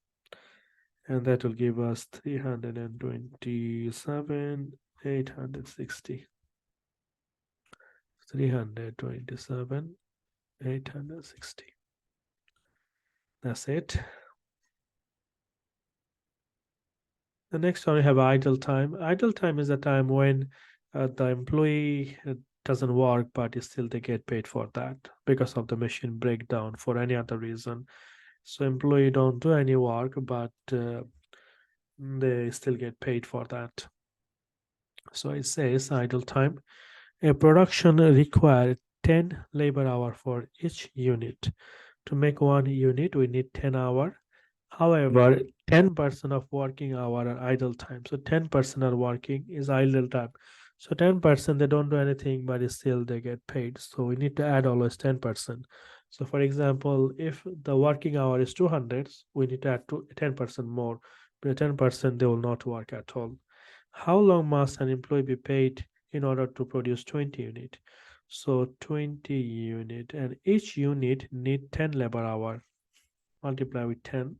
and that will give us 327,860. 327,860. That's it. The next one we have idle time. Idle time is a time when the employee doesn't work, but still they get paid for that because of the machine breakdown for any other reason. So employee don't do any work, but they still get paid for that. So it says idle time. A production requires 10 labor hour for each unit. To make one unit, we need 10 hours. However, 10% of working hour are idle time. So 10% are working is idle time. So 10% they don't do anything, but still they get paid. So we need to add always 10%. So for example, if the working hour is 200, we need to add 10% more. But 10% they will not work at all. How long must an employee be paid in order to produce 20 unit? So 20 unit, and each unit need 10 labor hour. Multiply with 10.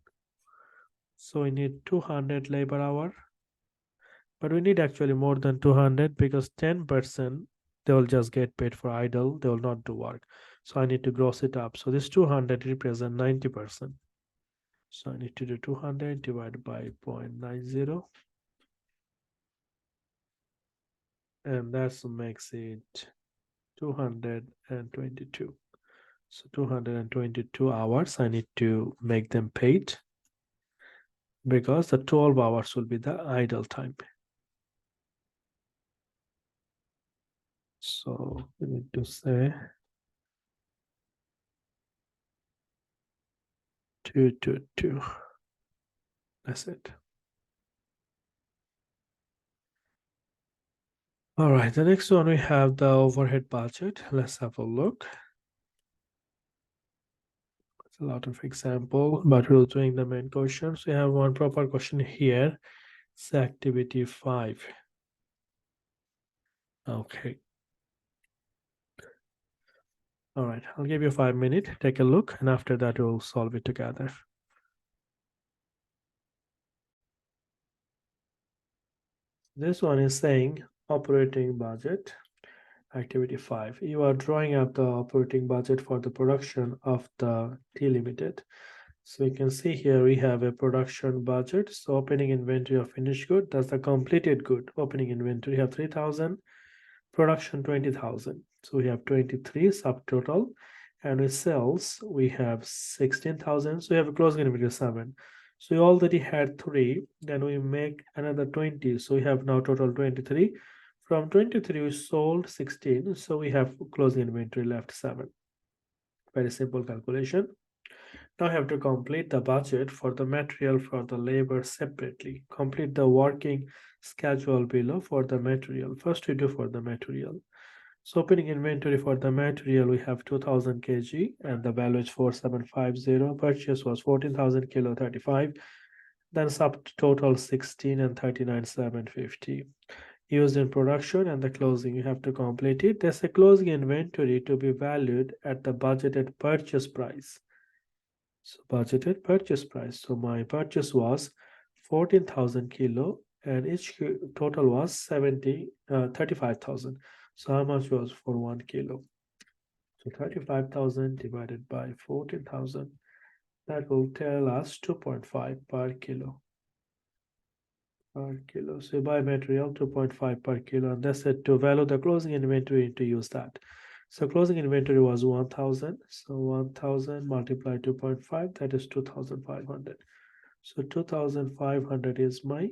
So we need 200 labor hour, but we need actually more than 200 because 10% they will just get paid for idle, they will not do work. So I need to gross it up. So this 200 represent 90%. So I need to do 200 divided by 0.90, and that makes it 222. So 222 hours I need to make them paid, because the 12 hours will be the idle time. So we need to say 222. That's it. All right, the next one we have the overhead budget. Let's have a look. It's a lot of example, but we're doing the main questions. We have one proper question here. It's activity 5. Okay. All right, I'll give you 5 minutes. Take a look, and after that we'll solve it together. This one is saying operating budget. Activity 5. You are drawing up the operating budget for the production of the T Limited. So you can see here we have a production budget. So opening inventory of finished good, that's the completed good. Opening inventory have 3,000, production 20,000. So we have 23 subtotal, and with sales we have 16,000. So we have a closing inventory 7. So we already had 3, then we make another 20. So we have now total 23. From 23 we sold 16, so we have closing inventory left 7. Very simple calculation. Now I have to complete the budget for the material for the labor separately. Complete the working schedule below for the material. First we do for the material. So opening inventory for the material, we have 2000 kg and the value is 4750. Purchase was 14,000 kilo 35. Then subtotal 16 and 39,750. Used in production and the closing, you have to complete it. There's a closing inventory to be valued at the budgeted purchase price. So budgeted purchase price. So my purchase was 14,000 kilo and each total was 35,000. So how much was for 1 kilo? So 35,000 divided by 14,000. That will tell us 2.5 per kilo. Per kilo. So you buy material 2.5 per kilo, and that's it. To value the closing inventory, to use that. So closing inventory was 1,000. So 1,000 multiplied 2.5, that is 2,500. So 2,500 is my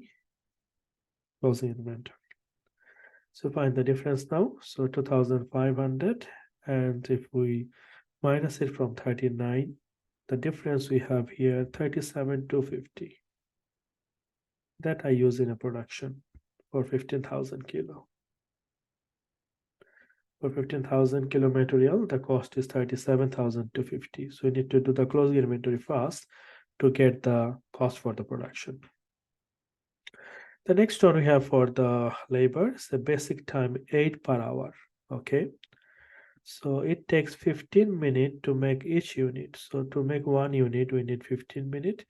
closing inventory. So find the difference now. So 2,500, and if we minus it from 39, the difference we have here 37,250. That I use in a production for 15,000 kilo. For 15,000 kilo material, the cost is 37,250. So we need to do the closing inventory first to get the cost for the production. The next one we have for the labor is the basic time 8 per hour. Okay. So it takes 15 minutes to make each unit. So to make one unit, we need 15 minutes.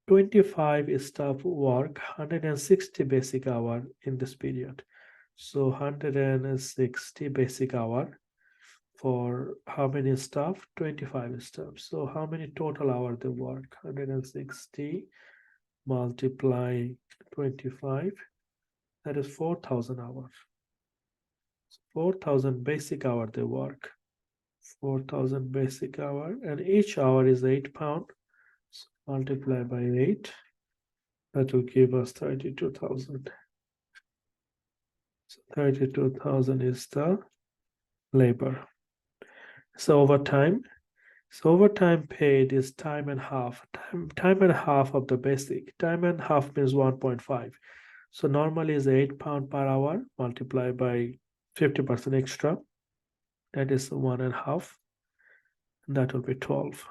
25 staff work 160 basic hour in this period. So 160 basic hour for how many staff? 25 staff. So how many total hour they work? 160 multiply 25, that is 4,000 hours. 4,000 basic hour they work. 4,000 basic hour, and each hour is 8 pound. So multiply by 8, that will give us 32,000. So 32,000 is the labor. So overtime. So overtime paid is time and half. Time and half of the basic. Time and half means 1.5. So normally is 8 pound per hour multiplied by 50% extra. That is 1.5. That will be 12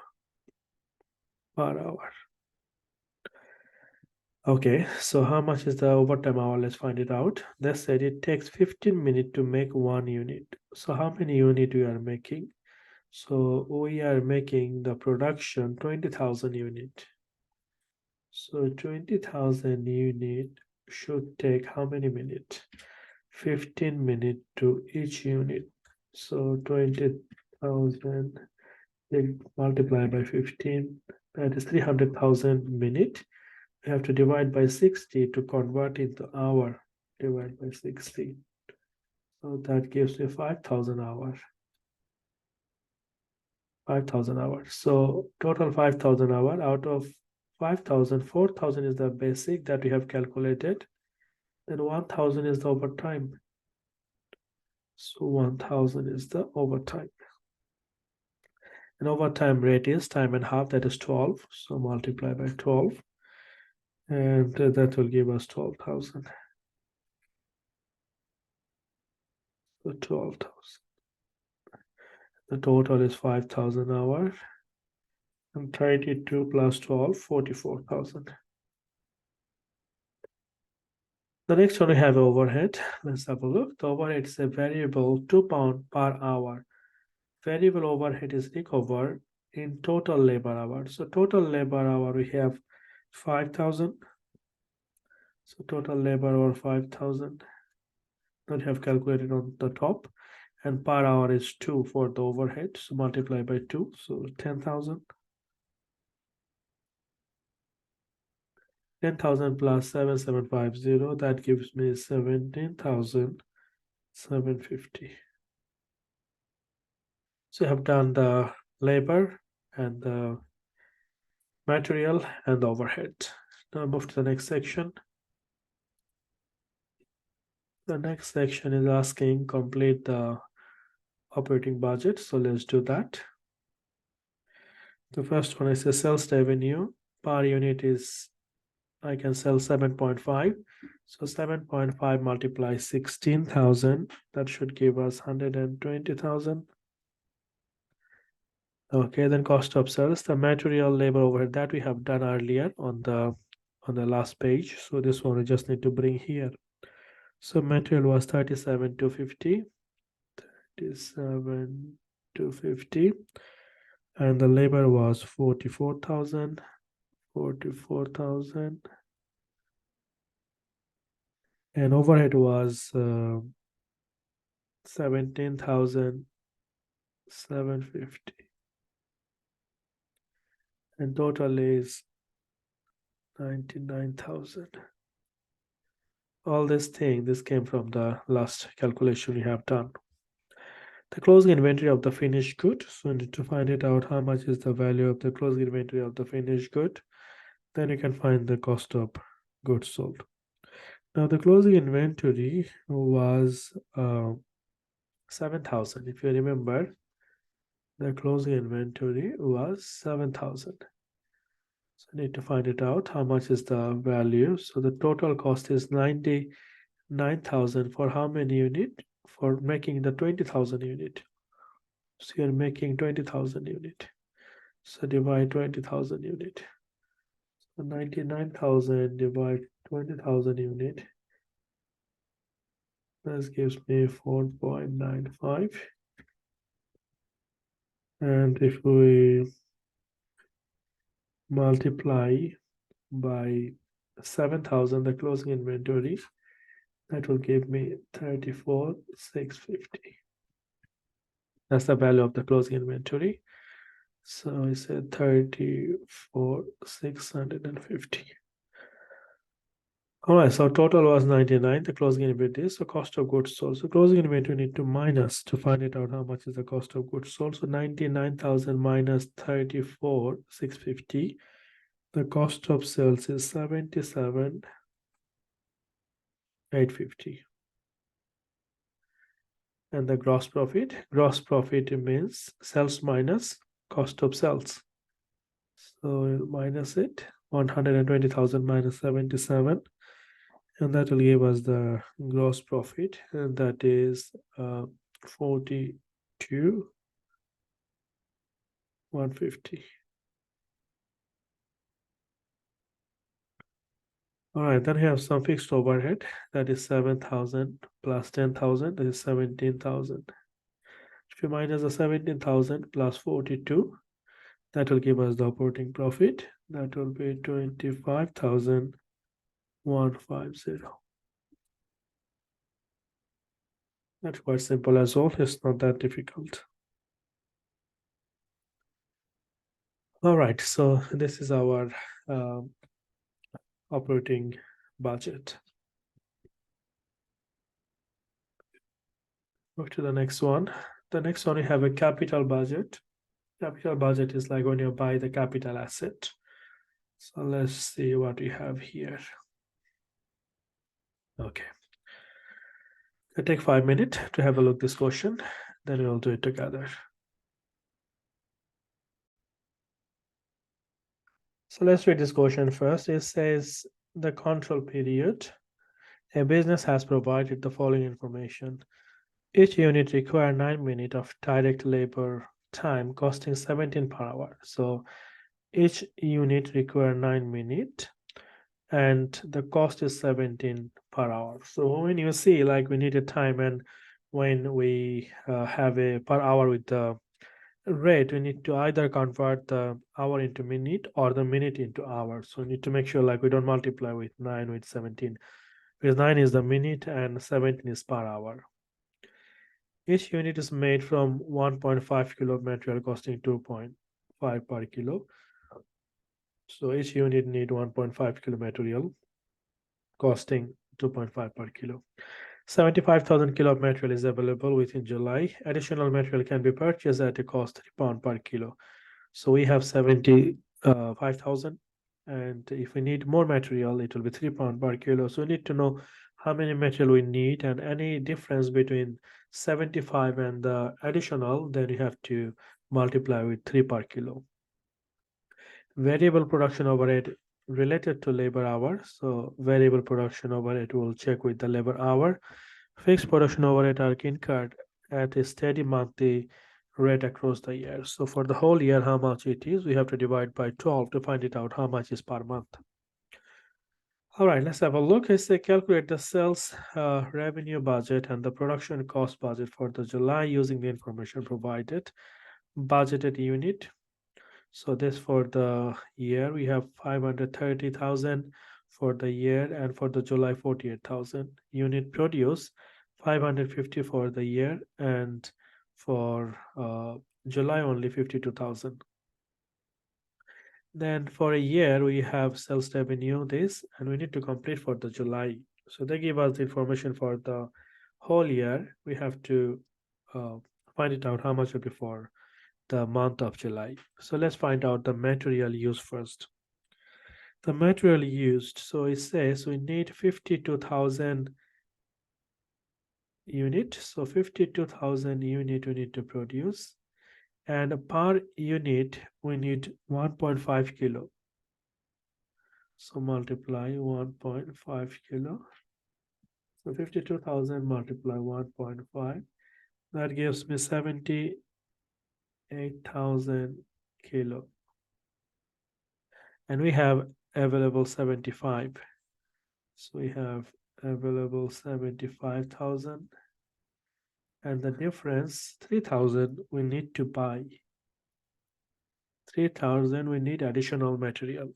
per hour. Okay, so how much is the overtime hour? Let's find it out. They said it takes 15 minutes to make one unit. So how many units we are making? So we are making the production 20,000 unit. So 20,000 unit should take how many minutes? 15 minutes to each unit. So 20,000 multiplied by 15, that is 300,000 minutes. We have to divide by 60 to convert into hour. Divide by 60. So that gives you 5,000 hours. 5,000 hours. So total 5,000 hours. Out of 5,000, 4,000 is the basic that we have calculated. Then 1,000 is the overtime. So 1,000 is the overtime. And overtime rate is time and half, that is 12. So multiply by 12. And that will give us 12,000. So 12,000. The total is 5,000 hours. And 32 plus 12, 44,000. The next one we have overhead. Let's have a look. The overhead is a variable 2 pound per hour. Variable overhead is recovered in total labor hour. So total labor hour we have 5,000. So total labor hour 5,000. That we have calculated on the top. and per hour is 2 for the overhead, so multiply by 2, so 10,000. 10,000 plus 7750, that gives me 17,750. So you have done the labor and the material and the overhead. Now move to the next section. The next section is asking complete the operating budget. So let's do that. The first one is a sales revenue. Per unit is, I can sell 7.5. So 7.5 multiplies 16,000. That should give us 120,000. Okay, then cost of sales, the material, labor, overhead that we have done earlier on the last page. So this one we just need to bring here. So material was 37,250, 37,250, and the labor was 44,000, 44,000, and overhead was 17,750, and total is 99,000. All this came from the last calculation we have done. The closing inventory of the finished good. So we need to find it out how much is the value of the closing inventory of the finished good. Then you can find the cost of goods sold. Now the closing inventory was 7,000. If you remember, the closing inventory was 7,000. So I need to find it out how much is the value. So the total cost is 99,000 for how many unit? For making the 20,000 unit. So you're making 20,000 unit. So divide 20,000 unit. So 99,000 divide 20,000 unit. This gives me 4.95. And if we multiply by 7,000, the closing inventory, that will give me 34,650. That's the value of the closing inventory. So I said 34,650. All right, so total was 99, the closing inventory. So cost of goods sold. So closing inventory need to minus to find it out how much is the cost of goods sold. So 99,000 minus 34,650. The cost of sales is 77,850. And the gross profit means sales minus cost of sales. So we'll minus it, 120,000 minus 77. And that will give us the gross profit, and that is 42,150. All right, then we have some fixed overhead, that is 7,000 plus 10,000, that is 17,000. If you minus the 17,000 plus 42, that will give us the operating profit. That will be 25,150. That's quite simple as well. It's not that difficult. All right, so this is our operating budget. Move to the next one. The next one, we have a capital budget. Capital budget is like when you buy the capital asset. So let's see what we have here. Okay. It'll take 5 minutes to have a look at this question, then we'll do it together. So let's read this question first. It says the control period. A business has provided the following information. Each unit requires 9 minutes of direct labor time costing 17 per hour. So each unit requires 9 minutes and the cost is 17 per hour. So when you see like we need a time, and when we have a per hour with the rate, we need to either convert the hour into minute or the minute into hour. So we need to make sure like we don't multiply with 9 with 17, because 9 is the minute and 17 is per hour. Each unit is made from 1.5 kilo of material costing 2.5 per kilo. So each unit need 1.5 kilo material costing 2.5 per kilo. 75,000 kilo of material is available within July. Additional material can be purchased at a cost £3 per kilo. So we have 75,000, and if we need more material, it will be £3 per kilo. So we need to know how many material we need, and any difference between 75 and the additional, then you have to multiply with 3 per kilo. Variable production overhead related to labor hour. So variable production overhead will check with the labor hour. Fixed production overhead are incurred at a steady monthly rate across the year. So for the whole year, how much it is, we have to divide by 12 to find it out how much is per month. All right, let's have a look. I say calculate the sales revenue budget and the production cost budget for the July using the information provided. Budgeted unit. So this for the year, we have 530,000 for the year, and for the July 48,000. Unit produce 550 for the year, and for July only 52,000. Then for a year, we have sales revenue this, and we need to complete for the July. So they give us the information for the whole year. We have to find it out how much will be for the month of July. So let's find out the material used first. The material used, so it says we need 52,000 unit. So 52,000 unit we need to produce, and per unit we need 1.5 kilo. So multiply 1.5 kilo. So 52,000 multiply 1.5, that gives me 78,000 kilo. And we have available 75. So we have available 75,000, and the difference 3,000 we need to buy. 3,000 we need additional material.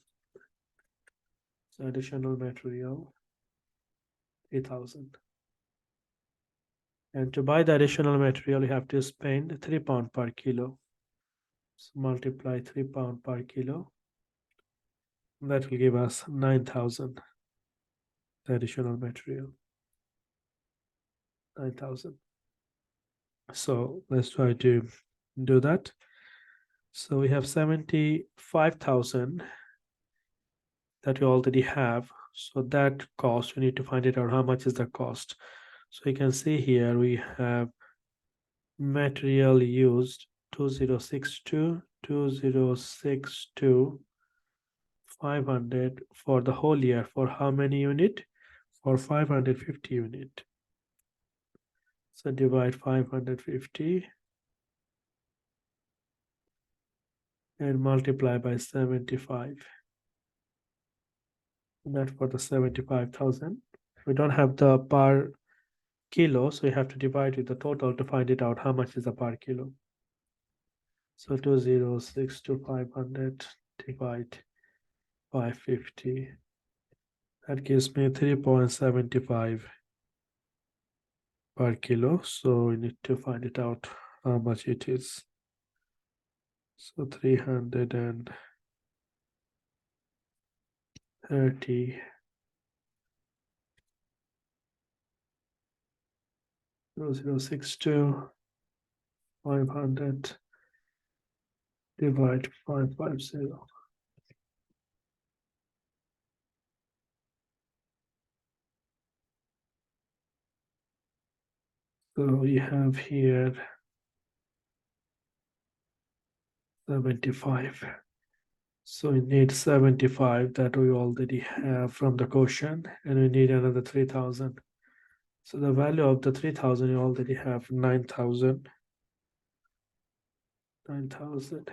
So additional material 3,000. And to buy the additional material, you have to spend £3 per kilo. So multiply £3 per kilo. That will give us 9,000. The additional material, 9,000. So let's try to do that. So we have 75,000 that we already have. So that cost, we need to find it out. How much is the cost? So you can see here we have material used 2062, 500 for the whole year. For how many unit? For 550 unit. So divide 550 and multiply by 75. That for the 75,000. We don't have the per kilo, so you have to divide with the total to find it out how much is the per kilo. So 2062 500 divide 550. That gives me 3.75 per kilo. So we need to find it out how much it is. So 330 2062 500 divide 550. So we have here 75. So we need 75 that we already have from the quotient, and we need another 3,000. So the value of the 3,000 you already have 9,000. 9,000.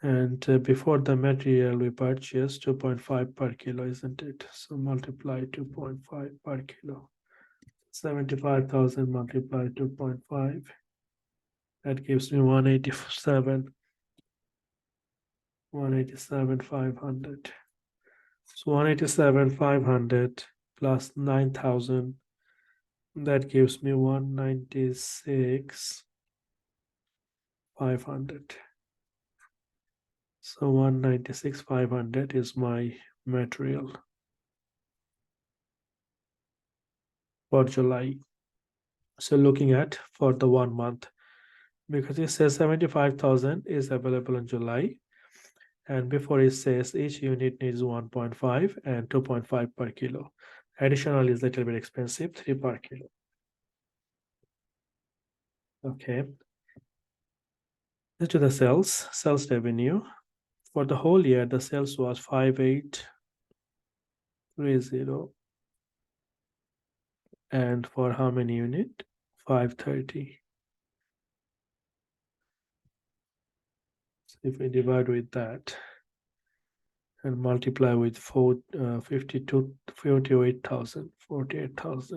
And before the material we purchased 2.5 per kilo, isn't it? So multiply 2.5 per kilo. 75,000 multiply 2.5. That gives me 187. 187,500. So 187,500 plus 9,000 That gives me 196,500. So 196,500 is my material for July. So looking at for the 1 month, because it says 75,000 is available in July, and before it says each unit needs 1.5 and 2.5 per kilo. Additional is a little bit expensive, 3 per kilo. Okay. Let's do the sales revenue. For the whole year, the sales was 5830. And for how many unit? 530. So if we divide with that and multiply with 48,000,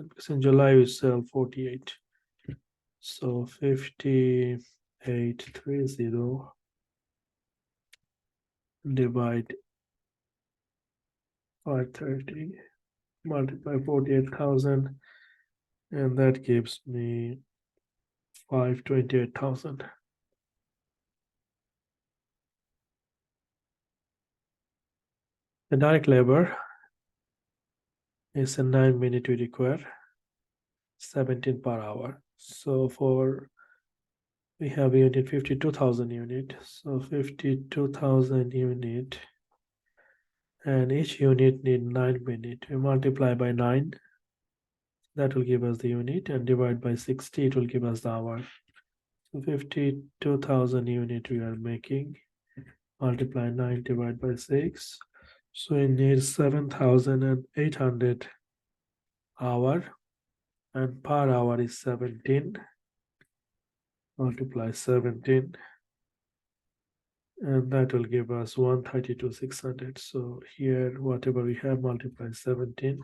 because in July we sell 48. So 5830 divide 530 multiply 48,000, and that gives me 528,000. The direct labor is a 9 minute we require 17 per hour. So for we have unit 52,000 unit. So 52,000 unit, and each unit need 9 minutes. We multiply by 9, that will give us the unit, and divide by 60, it will give us the hour. So 52,000 unit we are making. Multiply 9 divided by 6. So we need 7,800 hour, and per hour is 17. Multiply 17, and that will give us 132,600. So here, whatever we have, multiply 17,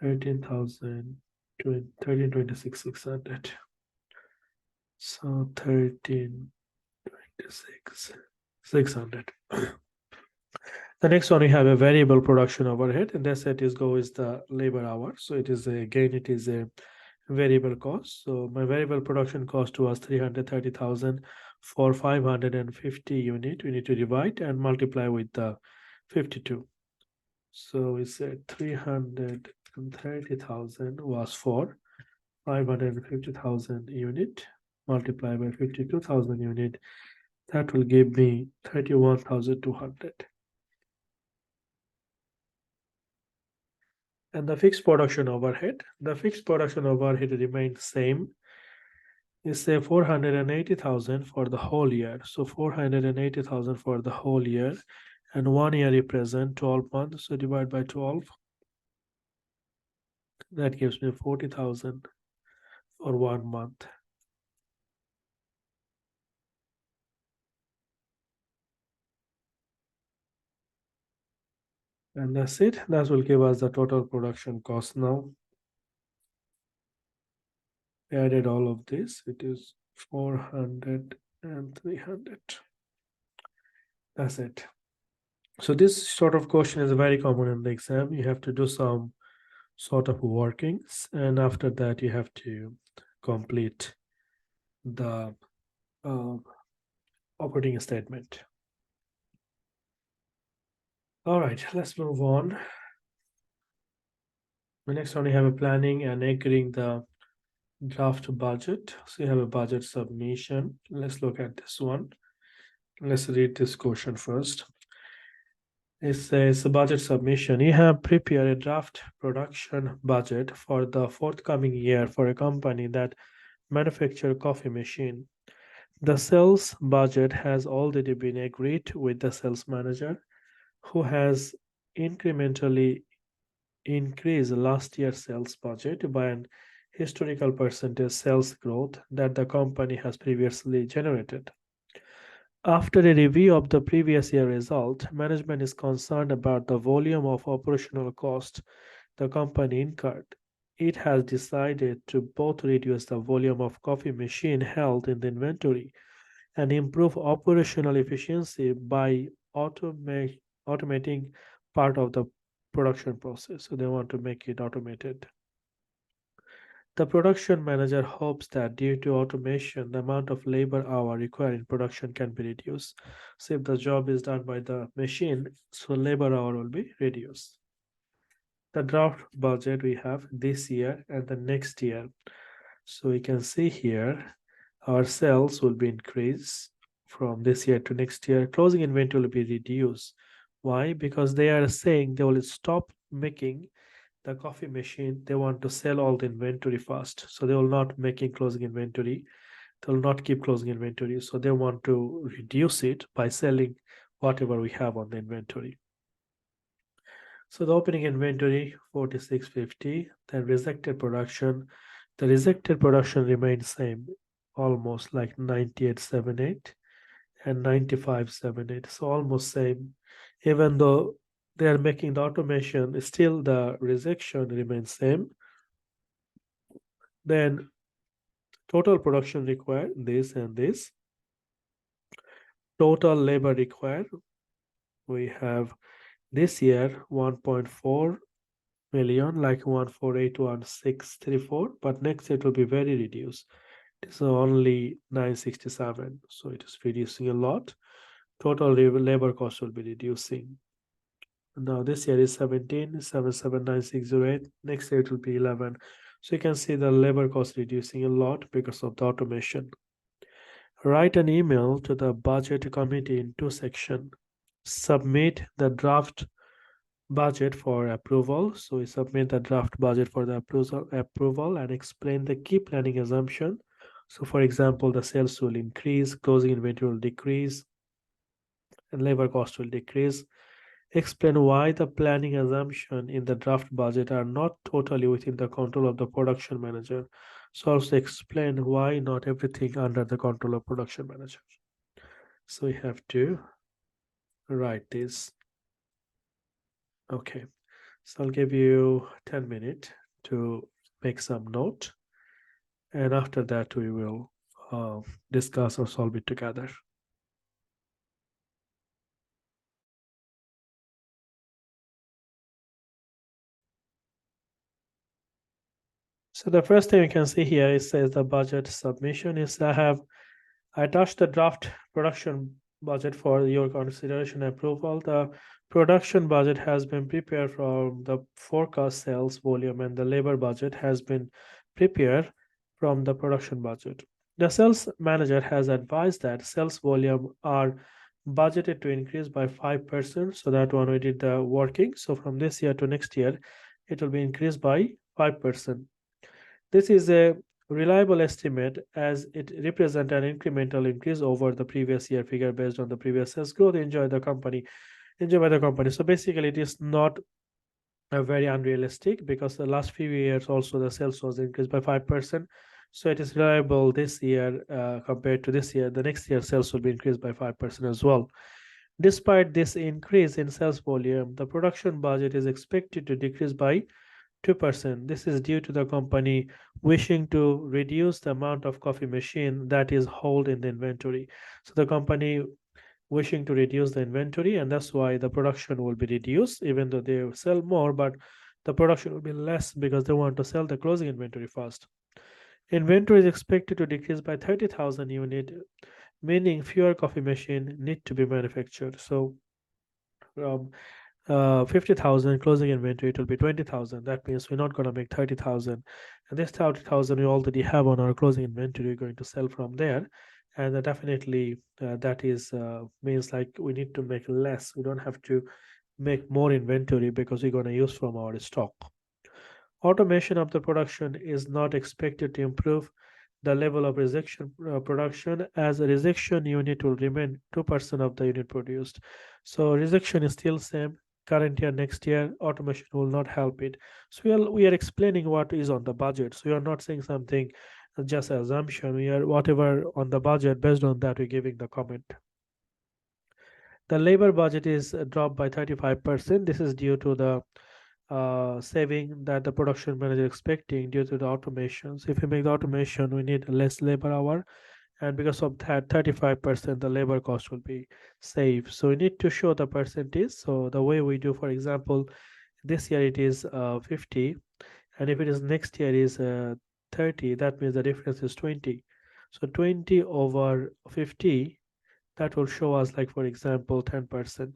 13,000, 1326,600. So 1326,600. The next one, we have a variable production overhead, and that's it is the labor hour. So it is again, it is a variable cost. So my variable production cost was 330,000 for 550 unit. We need to divide and multiply with the 52. So we said 330,000 was for 550,000 unit, multiply by 52,000 unit. That will give me 31,200. And the fixed production overhead remains same. It's say 480,000 for the whole year. So 480,000 for the whole year, and 1 year represent 12 months. So divide by 12. That gives me 40,000 for 1 month. And that's it. That will give us the total production cost now. We added all of this. It is 400 and 300. That's it. So this sort of question is very common in the exam. You have to do some sort of workings, and after that you have to complete the operating statement. All right, let's move on. The next one, we have a planning and agreeing the draft budget. So you have a budget submission. Let's look at this one. Let's read this question first. It says budget submission. You have prepared a draft production budget for the forthcoming year for a company that manufactures coffee machine. The sales budget has already been agreed with the sales manager, who has incrementally increased last year's sales budget by an historical percentage sales growth that the company has previously generated. After a review of the previous year result, management is concerned about the volume of operational cost the company incurred. It has decided to both reduce the volume of coffee machine held in the inventory and improve operational efficiency by automating part of the production process. So they want to make it automated. The production manager hopes that due to automation, the amount of labor hour required in production can be reduced. So if the job is done by the machine, so labor hour will be reduced. The draft budget we have this year and the next year. So we can see here our sales will be increased from this year to next year. Closing inventory will be reduced. Why? Because they are saying they will stop making the coffee machine. They want to sell all the inventory fast. So they will not making closing inventory. They will not keep closing inventory. So they want to reduce it by selling whatever we have on the inventory. So the opening inventory 4650, then rejected production. The rejected production remains same, almost like 9878 and 9578. So almost same. Even though they are making the automation, still the rejection remains same. Then total production required this and this. Total labor required, we have this year 1.4 million, like 1481634, but next year it will be very reduced. It is only 967, so it is reducing a lot. Total labor cost will be reducing. Now this year is 17,779608. Next year it will be 11. So you can see the labor cost reducing a lot because of the automation. Write an email to the budget committee in 2 sections. Submit the draft budget for approval. So we submit the draft budget for the approval and explain the key planning assumption. So for example, the sales will increase, closing inventory will decrease, and labor cost will decrease. Explain why the planning assumption in the draft budget are not totally within the control of the production manager. So also explain why not everything under the control of production manager. So we have to write this. Okay, so I'll give you 10 minutes to make some note, and after that we will discuss or solve it together. So the first thing you can see here, it says the budget submission is I attached the draft production budget for your consideration approval. The production budget has been prepared from the forecast sales volume, and the labor budget has been prepared from the production budget. The sales manager has advised that sales volume are budgeted to increase by 5%. So that one we did the working. So from this year to next year, it will be increased by 5%. This is a reliable estimate as it represents an incremental increase over the previous year figure based on the previous sales growth enjoyed by the company. So basically, it is not a very unrealistic because the last few years also the sales was increased by 5%. So it is reliable this year compared to this year. The next year sales will be increased by 5% as well. Despite this increase in sales volume, the production budget is expected to decrease by 2%. This is due to the company wishing to reduce the amount of coffee machine that is held in the inventory. So the company wishing to reduce the inventory, and that's why the production will be reduced, even though they sell more, but the production will be less because they want to sell the closing inventory first. Inventory is expected to decrease by 30,000 units, meaning fewer coffee machines need to be manufactured. So from 50,000 closing inventory, it will be 20,000. That means we're not going to make 30,000. And this 30,000 we already have on our closing inventory, we're going to sell from there. And definitely that is means like we need to make less. We don't have to make more inventory because we're going to use from our stock. Automation of the production is not expected to improve the level of rejection production, as a rejection unit will remain 2% of the unit produced. So rejection is still same current year, next year. Automation will not help it. So we are explaining what is on the budget. So we are not saying something just assumption. We are whatever on the budget, based on that we're giving the comment. The labor budget is dropped by 35%. This is due to the saving that the production manager expecting due to the automation. So if we make the automation, we need less labor hour, and because of that 35% the labor cost will be saved. So we need to show the percentage. So the way we do, for example, this year it is 50, and if it is next year is 30, that means the difference is 20. So 20 over 50, that will show us, like, for example, 10%.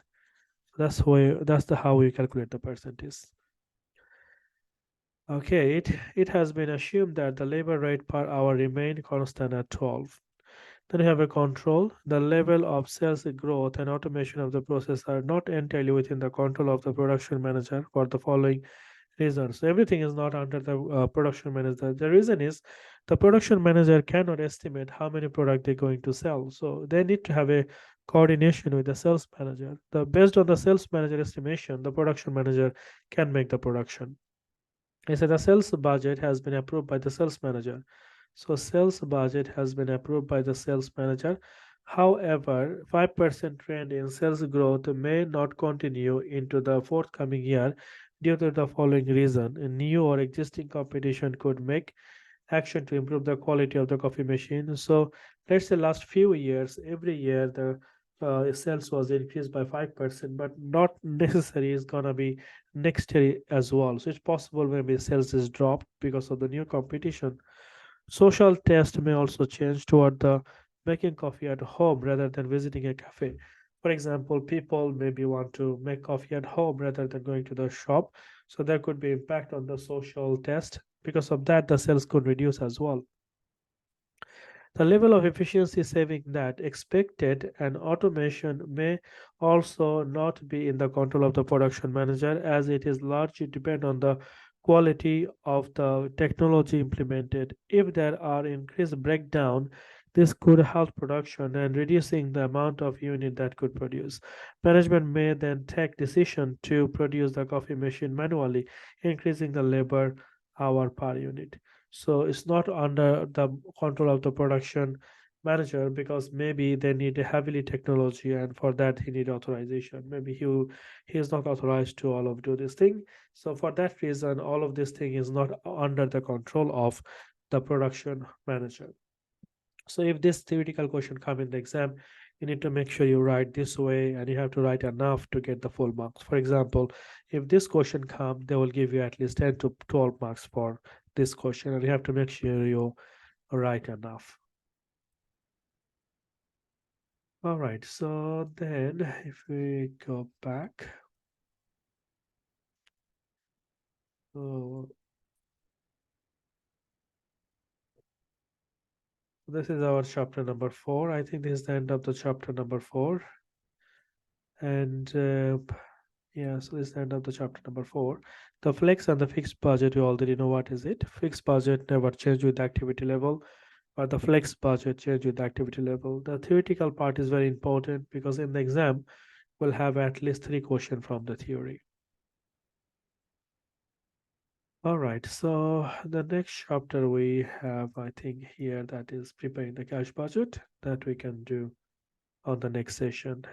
That's the how we calculate the percentage. Okay, it has been assumed that the labor rate per hour remain constant at 12. Then you have a control. The level of sales growth and automation of the process are not entirely within the control of the production manager for the following reasons. So everything is not under the production manager. The reason is the production manager cannot estimate how many product they're going to sell. So they need to have a coordination with the sales manager. Based on the sales manager estimation, the production manager can make the production. I said the sales budget has been approved by the sales manager. So sales budget has been approved by the sales manager. However, 5% trend in sales growth may not continue into the forthcoming year due to the following reason. A new or existing competition could make action to improve the quality of the coffee machine. So let's say last few years, every year the sales was increased by 5%, but not necessary is gonna be next year as well. So it's possible maybe sales is dropped because of the new competition. Social taste may also change toward the making coffee at home rather than visiting a cafe. For example, people maybe want to make coffee at home rather than going to the shop. So there could be impact on the social taste. Because of that, the sales could reduce as well. The level of efficiency saving that expected and automation may also not be in the control of the production manager, as it is largely depend on the quality of the technology implemented. If there are increased breakdown, this could help production and reducing the amount of unit that could produce. Management may then take decision to produce the coffee machine manually, increasing the labor hour per unit. So it's not under the control of the production manager, because maybe they need heavily technology, and for that he need authorization. Maybe he is not authorized to all of do this thing. So for that reason, all of this thing is not under the control of the production manager. So if this theoretical question come in the exam, you need to make sure you write this way, and you have to write enough to get the full marks. For example, if this question come, they will give you at least 10 to 12 marks for this question, and you have to make sure you write enough. All right, so then if we go back, so this is our chapter number 4. I think this is the end of the chapter number 4. And yeah, so this is the end of the chapter number 4. The flex and the fixed budget, you already know what is it. Fixed budget never change with the activity level, but the flex budget change with the activity level. The theoretical part is very important because in the exam, we'll have at least 3 questions from the theory. All right, so the next chapter we have, I think here, that is preparing the cash budget, that we can do on the next session.